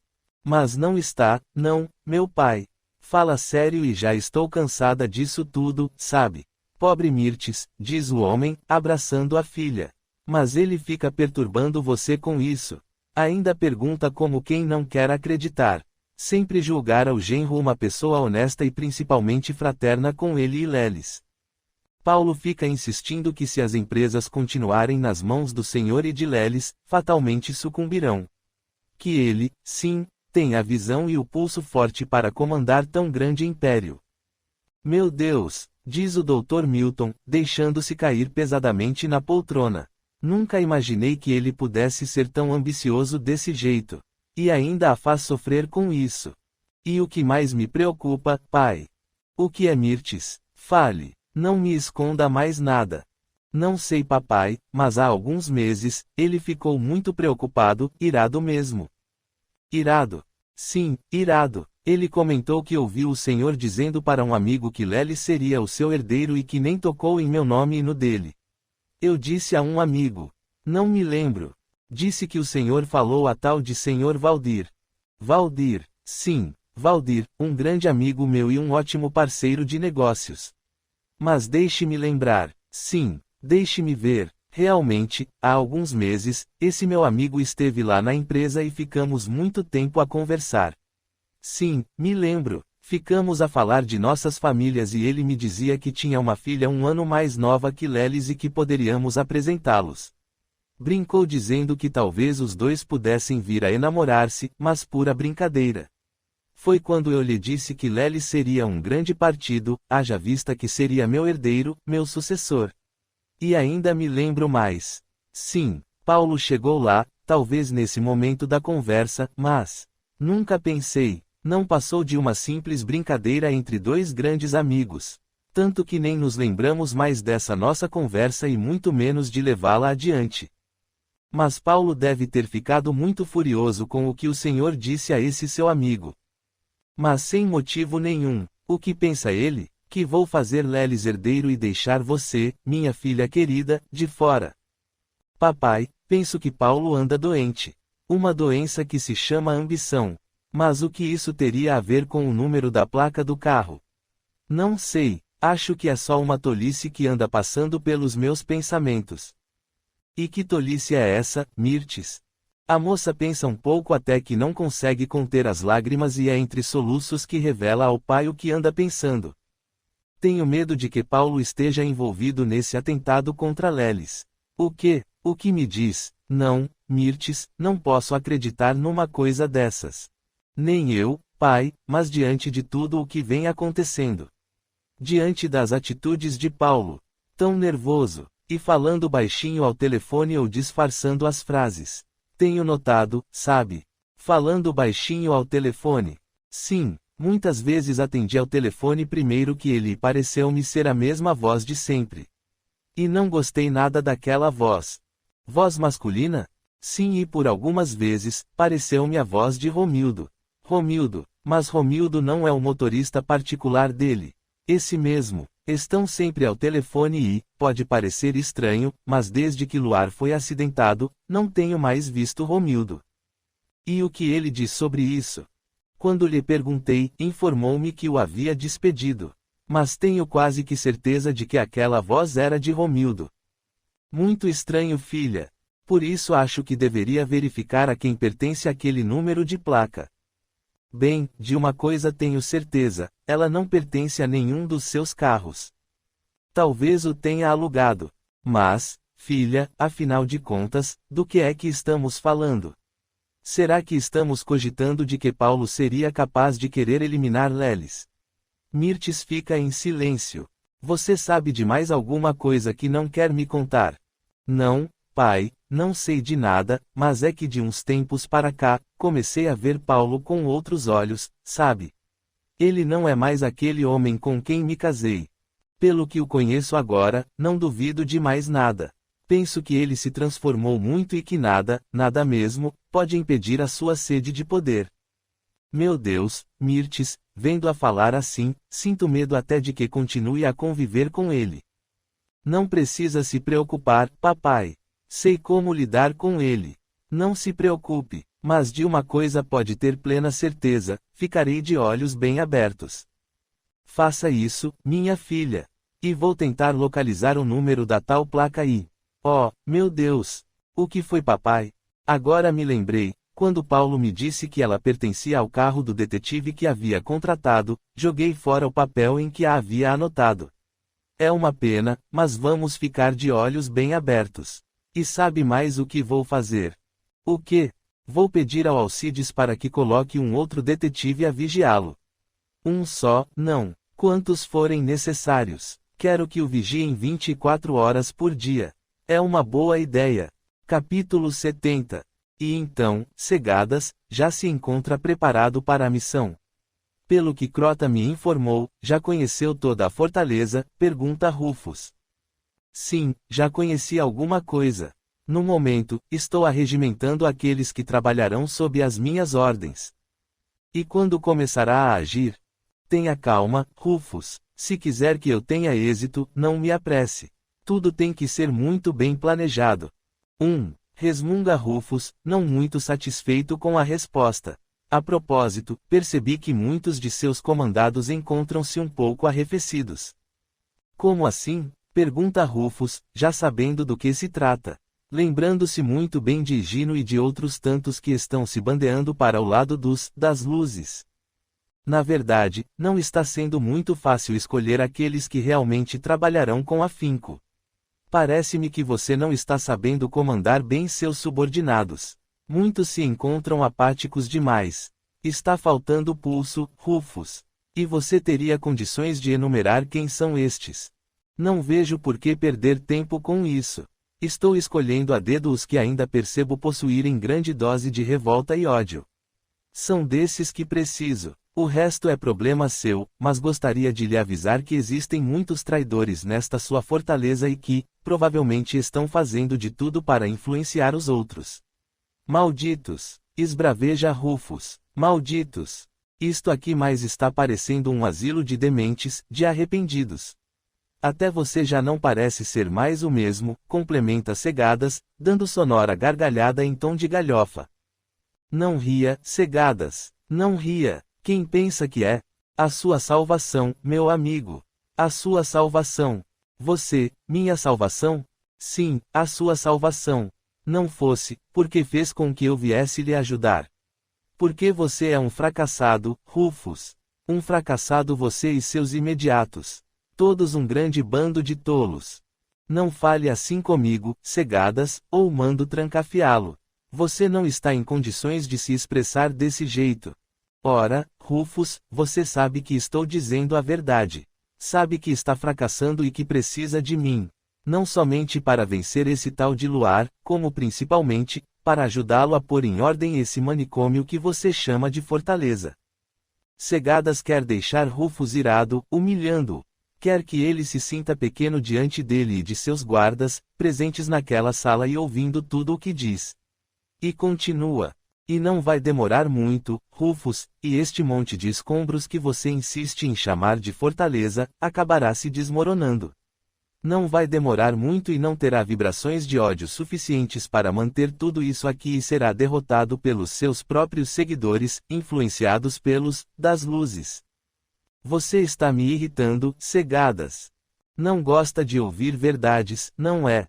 Mas não está, não, meu pai. Fala sério e já estou cansada disso tudo, sabe? Pobre Mirtes, diz o homem, abraçando a filha. Mas ele fica perturbando você com isso. Ainda pergunta como quem não quer acreditar. Sempre julgara o genro uma pessoa honesta e principalmente fraterna com ele e Lelis. Paulo fica insistindo que se as empresas continuarem nas mãos do Senhor e de Lelis, fatalmente sucumbirão. Que ele, sim, tem a visão e o pulso forte para comandar tão grande império. Meu Deus, diz o Dr. Milton, deixando-se cair pesadamente na poltrona. Nunca imaginei que ele pudesse ser tão ambicioso desse jeito. E ainda a faz sofrer com isso. E o que mais me preocupa, pai? O que é Mirtes? Fale, não me esconda mais nada. Não sei, papai, mas há alguns meses, ele ficou muito preocupado, irado mesmo. Irado? Sim, irado. Ele comentou que ouviu o senhor dizendo para um amigo que Lelis seria o seu herdeiro e que nem tocou em meu nome e no dele. Eu disse a um amigo. Não me lembro. Disse que o senhor falou a tal de senhor Valdir. Valdir, sim, Valdir, um grande amigo meu e um ótimo parceiro de negócios. Mas deixe-me lembrar, sim, deixe-me ver, realmente, há alguns meses, esse meu amigo esteve lá na empresa e ficamos muito tempo a conversar. Sim, me lembro, ficamos a falar de nossas famílias e ele me dizia que tinha uma filha 1 ano mais nova que Lelis e que poderíamos apresentá-los. Brincou dizendo que talvez os dois pudessem vir a enamorar-se, mas pura brincadeira. Foi quando eu lhe disse que Lelis seria um grande partido, haja vista que seria meu herdeiro, meu sucessor. E ainda me lembro mais. Sim, Paulo chegou lá, talvez nesse momento da conversa, mas nunca pensei, não passou de uma simples brincadeira entre dois grandes amigos. Tanto que nem nos lembramos mais dessa nossa conversa e muito menos de levá-la adiante. Mas Paulo deve ter ficado muito furioso com o que o Senhor disse a esse seu amigo. Mas sem motivo nenhum, o que pensa ele? Que vou fazer Lelis herdeiro e deixar você, minha filha querida, de fora. Papai, penso que Paulo anda doente. Uma doença que se chama ambição. Mas o que isso teria a ver com o número da placa do carro? Não sei, acho que é só uma tolice que anda passando pelos meus pensamentos. E que tolice é essa, Mirtes? A moça pensa um pouco até que não consegue conter as lágrimas e é entre soluços que revela ao pai o que anda pensando. Tenho medo de que Paulo esteja envolvido nesse atentado contra Lelis. O quê? O que me diz? Não, Mirtes, não posso acreditar numa coisa dessas. Nem eu, pai, mas diante de tudo o que vem acontecendo. Diante das atitudes de Paulo, tão nervoso, e falando baixinho ao telefone ou disfarçando as frases. Tenho notado, sabe? Falando baixinho ao telefone. Sim, muitas vezes atendi ao telefone primeiro que ele e pareceu-me ser a mesma voz de sempre. E não gostei nada daquela voz. Voz masculina? Sim, e por algumas vezes, pareceu-me a voz de Romildo. Romildo, mas Romildo não é o motorista particular dele. Esse mesmo. Estão sempre ao telefone e, pode parecer estranho, mas desde que Luar foi acidentado, não tenho mais visto Romildo. E o que ele diz sobre isso? Quando lhe perguntei, informou-me que o havia despedido. Mas tenho quase que certeza de que aquela voz era de Romildo. Muito estranho, filha. Por isso acho que deveria verificar a quem pertence aquele número de placa. Bem, de uma coisa tenho certeza, ela não pertence a nenhum dos seus carros. Talvez o tenha alugado. Mas, filha, afinal de contas, do que é que estamos falando? Será que estamos cogitando de que Paulo seria capaz de querer eliminar Lelis? Mirtes fica em silêncio. Você sabe de mais alguma coisa que não quer me contar? Não, pai, não sei de nada, mas é que de uns tempos para cá, comecei a ver Paulo com outros olhos, sabe? Ele não é mais aquele homem com quem me casei. Pelo que o conheço agora, não duvido de mais nada. Penso que ele se transformou muito e que nada, nada mesmo, pode impedir a sua sede de poder. Meu Deus, Mirtes, vendo-a falar assim, sinto medo até de que continue a conviver com ele. Não precisa se preocupar, papai. Sei como lidar com ele. Não se preocupe, mas de uma coisa pode ter plena certeza, ficarei de olhos bem abertos. Faça isso, minha filha. E vou tentar localizar o número da tal placa aí. Oh, meu Deus! O que foi, papai? Agora me lembrei, quando Paulo me disse que ela pertencia ao carro do detetive que havia contratado, joguei fora o papel em que a havia anotado. É uma pena, mas vamos ficar de olhos bem abertos. E sabe mais o que vou fazer? O quê? Vou pedir ao Alcides para que coloque um outro detetive a vigiá-lo. Um só, não. Quantos forem necessários. Quero que o vigiem 24 horas por dia. É uma boa ideia. Capítulo 70. E então, Cegadas, já se encontra preparado para a missão. Pelo que Crota me informou, já conheceu toda a fortaleza? Pergunta Rufus. Sim, já conheci alguma coisa. No momento, estou arregimentando aqueles que trabalharão sob as minhas ordens. E quando começará a agir? Tenha calma, Rufus. Se quiser que eu tenha êxito, não me apresse. Tudo tem que ser muito bem planejado. Resmunga Rufus, não muito satisfeito com a resposta. A propósito, percebi que muitos de seus comandados encontram-se um pouco arrefecidos. Como assim? Pergunta Rufus, já sabendo do que se trata. Lembrando-se muito bem de Higino e de outros tantos que estão se bandeando para o lado das luzes. Na verdade, não está sendo muito fácil escolher aqueles que realmente trabalharão com afinco. Parece-me que você não está sabendo comandar bem seus subordinados. Muitos se encontram apáticos demais. Está faltando pulso, Rufus. E você teria condições de enumerar quem são estes. Não vejo por que perder tempo com isso. Estou escolhendo a dedo os que ainda percebo possuírem grande dose de revolta e ódio. São desses que preciso. O resto é problema seu, mas gostaria de lhe avisar que existem muitos traidores nesta sua fortaleza e que, provavelmente estão fazendo de tudo para influenciar os outros. Malditos! Esbraveja Rufus. Malditos! Isto aqui mais está parecendo um asilo de dementes, de arrependidos. Até você já não parece ser mais o mesmo, complementa Cegadas, dando sonora gargalhada em tom de galhofa. Não ria, Cegadas. Não ria. Quem pensa que é? A sua salvação, meu amigo. A sua salvação. Você, minha salvação? Sim, a sua salvação. Não fosse, porque fez com que eu viesse lhe ajudar. Porque você é um fracassado, Rufus. Um fracassado você e seus imediatos. Todos um grande bando de tolos. Não fale assim comigo, Cegadas, ou mando trancafiá-lo. Você não está em condições de se expressar desse jeito. Ora, Rufus, você sabe que estou dizendo a verdade. Sabe que está fracassando e que precisa de mim. Não somente para vencer esse tal de Luar, como principalmente, para ajudá-lo a pôr em ordem esse manicômio que você chama de fortaleza. Cegadas quer deixar Rufus irado, humilhando-o. Quer que ele se sinta pequeno diante dele e de seus guardas, presentes naquela sala e ouvindo tudo o que diz. E continua. E não vai demorar muito, Rufus, e este monte de escombros que você insiste em chamar de fortaleza, acabará se desmoronando. Não vai demorar muito e não terá vibrações de ódio suficientes para manter tudo isso aqui e será derrotado pelos seus próprios seguidores, influenciados das luzes. Você está me irritando, Cegadas. Não gosta de ouvir verdades, não é?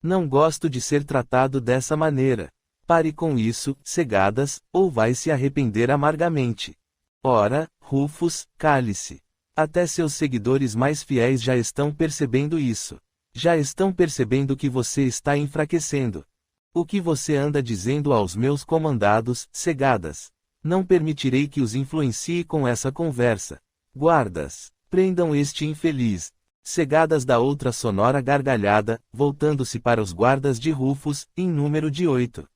Não gosto de ser tratado dessa maneira. Pare com isso, Cegadas, ou vai se arrepender amargamente. Ora, Rufus, cale-se. Até seus seguidores mais fiéis já estão percebendo isso. Já estão percebendo que você está enfraquecendo. O que você anda dizendo aos meus comandados, Cegadas? Não permitirei que os influencie com essa conversa. Guardas, prendam este infeliz. Cegadas dá outra sonora gargalhada, voltando-se para os guardas de Rufus, em número de 8.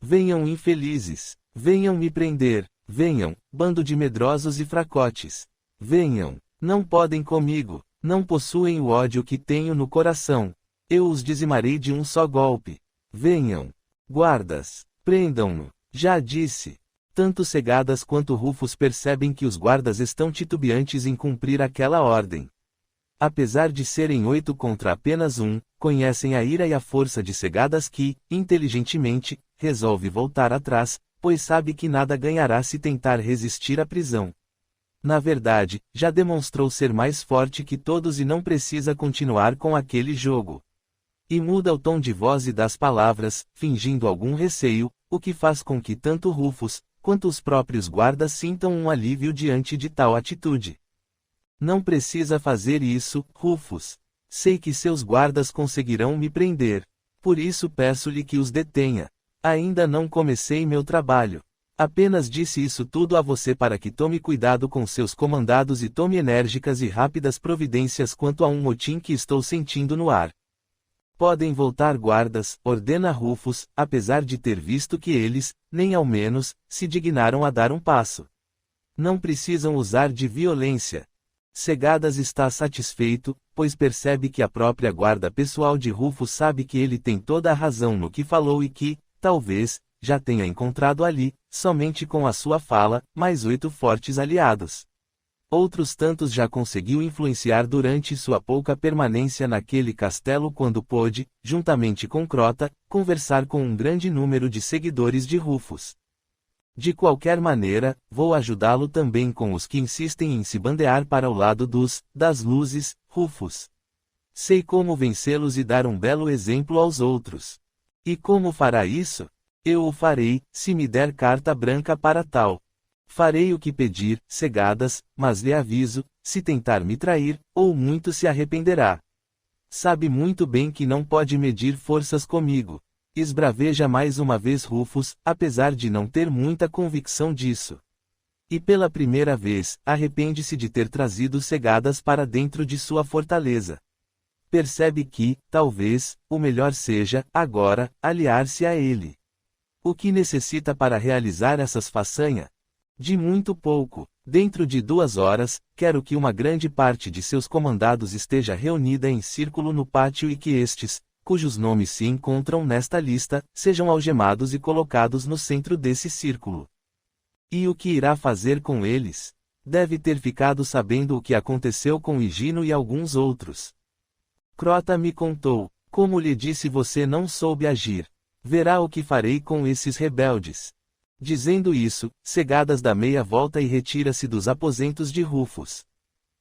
Venham infelizes. Venham me prender. Venham, bando de medrosos e fracotes. Venham. Não podem comigo. Não possuem o ódio que tenho no coração. Eu os dizimarei de um só golpe. Venham. Guardas, prendam-no. Já disse. Tanto Cegadas quanto Rufus percebem que os guardas estão titubeantes em cumprir aquela ordem. Apesar de serem 8 contra apenas 1, conhecem a ira e a força de Cegadas que, inteligentemente, resolve voltar atrás, pois sabe que nada ganhará se tentar resistir à prisão. Na verdade, já demonstrou ser mais forte que todos e não precisa continuar com aquele jogo. E muda o tom de voz e das palavras, fingindo algum receio, o que faz com que tanto Rufus, quanto os próprios guardas sintam um alívio diante de tal atitude. Não precisa fazer isso, Rufus. Sei que seus guardas conseguirão me prender. Por isso peço-lhe que os detenha. Ainda não comecei meu trabalho. Apenas disse isso tudo a você para que tome cuidado com seus comandados e tome enérgicas e rápidas providências quanto a um motim que estou sentindo no ar. Podem voltar guardas, ordena Rufus, apesar de ter visto que eles, nem ao menos, se dignaram a dar um passo. Não precisam usar de violência. Segadas está satisfeito, pois percebe que a própria guarda pessoal de Rufus sabe que ele tem toda a razão no que falou e que, talvez, já tenha encontrado ali, somente com a sua fala, mais 8 fortes aliados. Outros tantos já conseguiu influenciar durante sua pouca permanência naquele castelo quando pôde, juntamente com Crota, conversar com um grande número de seguidores de Rufus. De qualquer maneira, vou ajudá-lo também com os que insistem em se bandear para o lado das luzes, Rufus. Sei como vencê-los e dar um belo exemplo aos outros. E como fará isso? Eu o farei, se me der carta branca para tal. Farei o que pedir, Segadas, mas lhe aviso, se tentar me trair, ou muito se arrependerá. Sabe muito bem que não pode medir forças comigo. Esbraveja mais uma vez Rufus, apesar de não ter muita convicção disso. E pela primeira vez, arrepende-se de ter trazido Segadas para dentro de sua fortaleza. Percebe que, talvez, o melhor seja, agora, aliar-se a ele. O que necessita para realizar essas façanhas? De muito pouco. Dentro de 2 horas, quero que uma grande parte de seus comandados esteja reunida em círculo no pátio e que estes, cujos nomes se encontram nesta lista, sejam algemados e colocados no centro desse círculo. E o que irá fazer com eles? Deve ter ficado sabendo o que aconteceu com Higino e alguns outros. Crota me contou. Como lhe disse, você não soube agir. Verá o que farei com esses rebeldes. Dizendo isso, Segadas dá meia volta e retira-se dos aposentos de Rufus.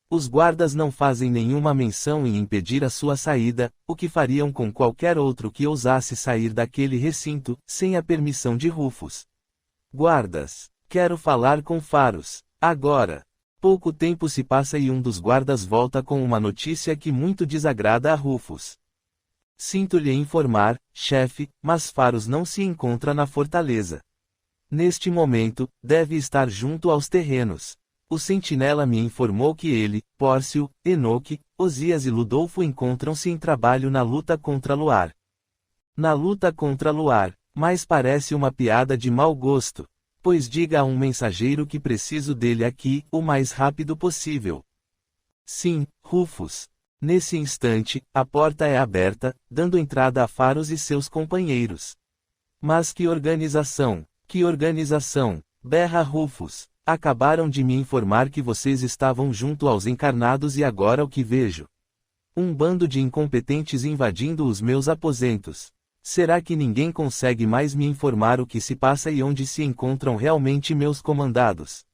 Os guardas não fazem nenhuma menção em impedir a sua saída, o que fariam com qualquer outro que ousasse sair daquele recinto, sem a permissão de Rufus. Guardas, quero falar com Faros, agora. Pouco tempo se passa e um dos guardas volta com uma notícia que muito desagrada a Rufus. Sinto-lhe informar, chefe, mas Faros não se encontra na fortaleza. Neste momento, deve estar junto aos terrenos. O sentinela me informou que ele, Pórcio, Enoque, Osias e Ludolfo encontram-se em trabalho na luta contra Luar. Na luta contra Luar, mas parece uma piada de mau gosto. Pois diga a um mensageiro que preciso dele aqui, o mais rápido possível. Sim, Rufus. Nesse instante, a porta é aberta, dando entrada a Faros e seus companheiros. Mas que organização! Que organização! Berra Rufus. Acabaram de me informar que vocês estavam junto aos encarnados e agora o que vejo? Um bando de incompetentes invadindo os meus aposentos. Será que ninguém consegue mais me informar o que se passa e onde se encontram realmente meus comandados?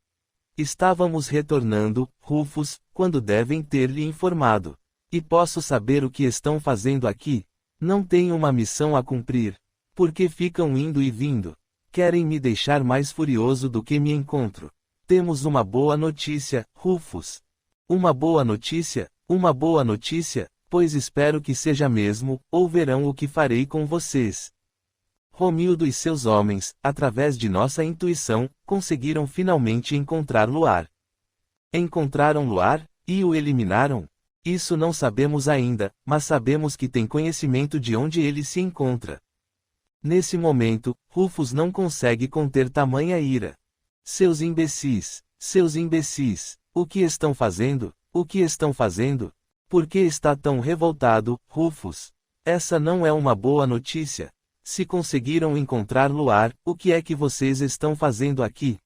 Estávamos retornando, Rufus, quando devem ter lhe informado. E posso saber o que estão fazendo aqui? Não tenho uma missão a cumprir. Por que ficam indo e vindo? Querem me deixar mais furioso do que me encontro. Temos uma boa notícia, Rufus. Uma boa notícia? Uma boa notícia? Pois espero que seja mesmo, ou verão o que farei com vocês. Romildo e seus homens, através de nossa intuição, conseguiram finalmente encontrar Luar. Encontraram Luar, e o eliminaram? Isso não sabemos ainda, mas sabemos que tem conhecimento de onde ele se encontra. Nesse momento, Rufus não consegue conter tamanha ira. Seus imbecis, o que estão fazendo? O que estão fazendo? Por que está tão revoltado, Rufus? Essa não é uma boa notícia. Se conseguiram encontrar Luar, o que é que vocês estão fazendo aqui?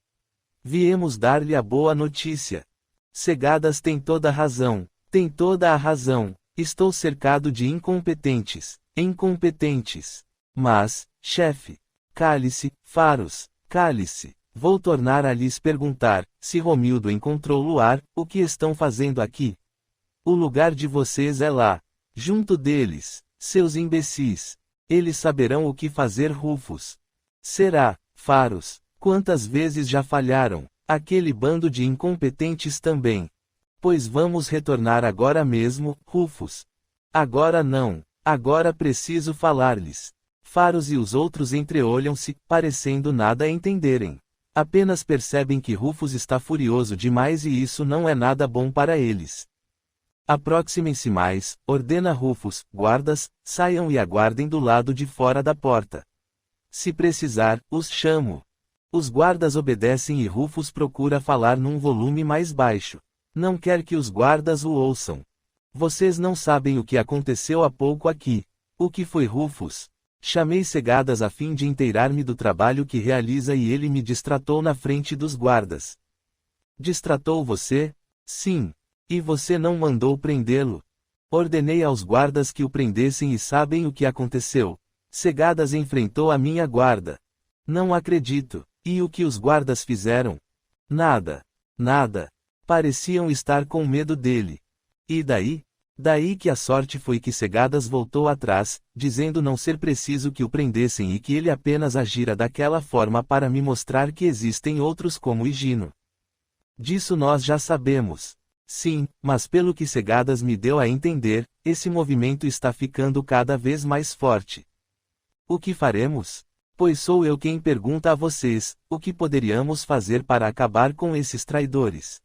Viemos dar-lhe a boa notícia. Segadas tem toda a razão. Tem toda a razão. Estou cercado de incompetentes. Incompetentes. Mas, chefe. Cale-se, Faros. Cale-se. Vou tornar a lhes perguntar, se Romildo encontrou Luar, o que estão fazendo aqui? O lugar de vocês é lá. Junto deles. Seus imbecis. Eles saberão o que fazer, Rufus. Será, Faros. Quantas vezes já falharam, aquele bando de incompetentes também. Pois vamos retornar agora mesmo, Rufus. Agora não, agora preciso falar-lhes. Faros e os outros entreolham-se, parecendo nada entenderem. Apenas percebem que Rufus está furioso demais e isso não é nada bom para eles. Aproximem-se mais, ordena Rufus, guardas, saiam e aguardem do lado de fora da porta. Se precisar, os chamo. Os guardas obedecem e Rufus procura falar num volume mais baixo. Não quer que os guardas o ouçam. Vocês não sabem o que aconteceu há pouco aqui. O que foi, Rufus? Chamei Segadas a fim de inteirar-me do trabalho que realiza e ele me distratou na frente dos guardas. Distratou você? Sim. E você não mandou prendê-lo? Ordenei aos guardas que o prendessem e sabem o que aconteceu. Segadas enfrentou a minha guarda. Não acredito. E o que os guardas fizeram? Nada. Nada. Pareciam estar com medo dele. E daí? Daí que a sorte foi que Segadas voltou atrás, dizendo não ser preciso que o prendessem e que ele apenas agira daquela forma para me mostrar que existem outros como Higino. Disso nós já sabemos. Sim, mas pelo que Segadas me deu a entender, esse movimento está ficando cada vez mais forte. O que faremos? Pois sou eu quem pergunta a vocês, o que poderíamos fazer para acabar com esses traidores?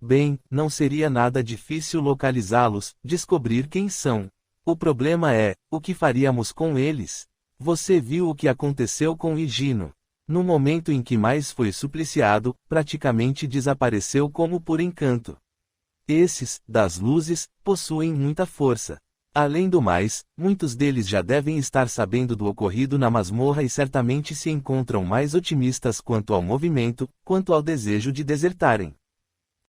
Bem, não seria nada difícil localizá-los, descobrir quem são. O problema é, o que faríamos com eles? Você viu o que aconteceu com Higino. No momento em que mais foi supliciado, praticamente desapareceu como por encanto. Esses, das luzes, possuem muita força. Além do mais, muitos deles já devem estar sabendo do ocorrido na masmorra e certamente se encontram mais otimistas quanto ao movimento, quanto ao desejo de desertarem.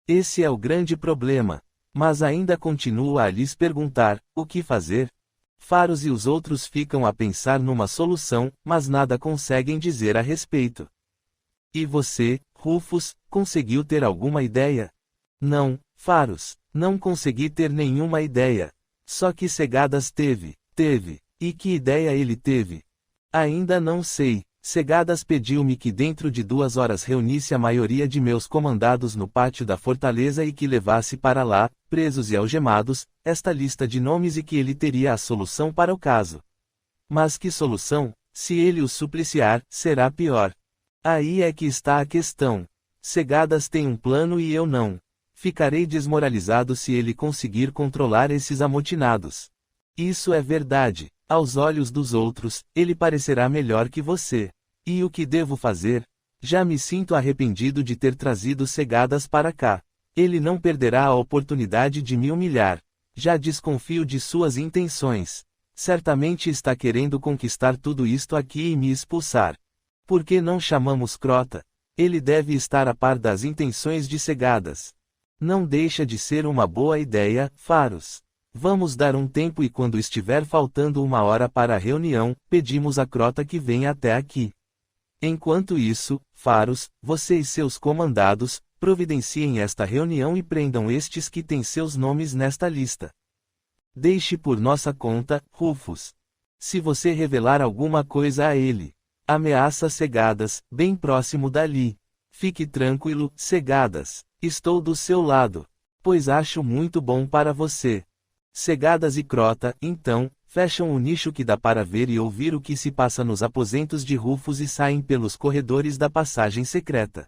Esse é o grande problema. Mas ainda continuo a lhes perguntar, o que fazer? Faros e os outros ficam a pensar numa solução, mas nada conseguem dizer a respeito. E você, Rufus, conseguiu ter alguma ideia? Não, Faros, não consegui ter nenhuma ideia. Só que Segadas teve. E que ideia ele teve? Ainda não sei. Segadas pediu-me que dentro de 2 horas reunisse a maioria de meus comandados no pátio da fortaleza e que levasse para lá, presos e algemados, esta lista de nomes e que ele teria a solução para o caso. Mas que solução? Se ele os supliciar, será pior. Aí é que está a questão. Segadas tem um plano e eu não. Ficarei desmoralizado se ele conseguir controlar esses amotinados. Isso é verdade. Aos olhos dos outros, ele parecerá melhor que você. E o que devo fazer? Já me sinto arrependido de ter trazido Segadas para cá. Ele não perderá a oportunidade de me humilhar. Já desconfio de suas intenções. Certamente está querendo conquistar tudo isto aqui e me expulsar. Por que não chamamos Crota? Ele deve estar a par das intenções de Segadas. Não deixa de ser uma boa ideia, Faros. Vamos dar um tempo e quando estiver faltando 1 hora para a reunião, pedimos a Crota que venha até aqui. Enquanto isso, Faros, você e seus comandados, providenciem esta reunião e prendam estes que têm seus nomes nesta lista. Deixe por nossa conta, Rufus. Se você revelar alguma coisa a ele, ameaça Segadas, bem próximo dali. Fique tranquilo, Segadas. Estou do seu lado. Pois acho muito bom para você. Segadas e Crota, então, fecham o nicho que dá para ver e ouvir o que se passa nos aposentos de Rufus e saem pelos corredores da passagem secreta.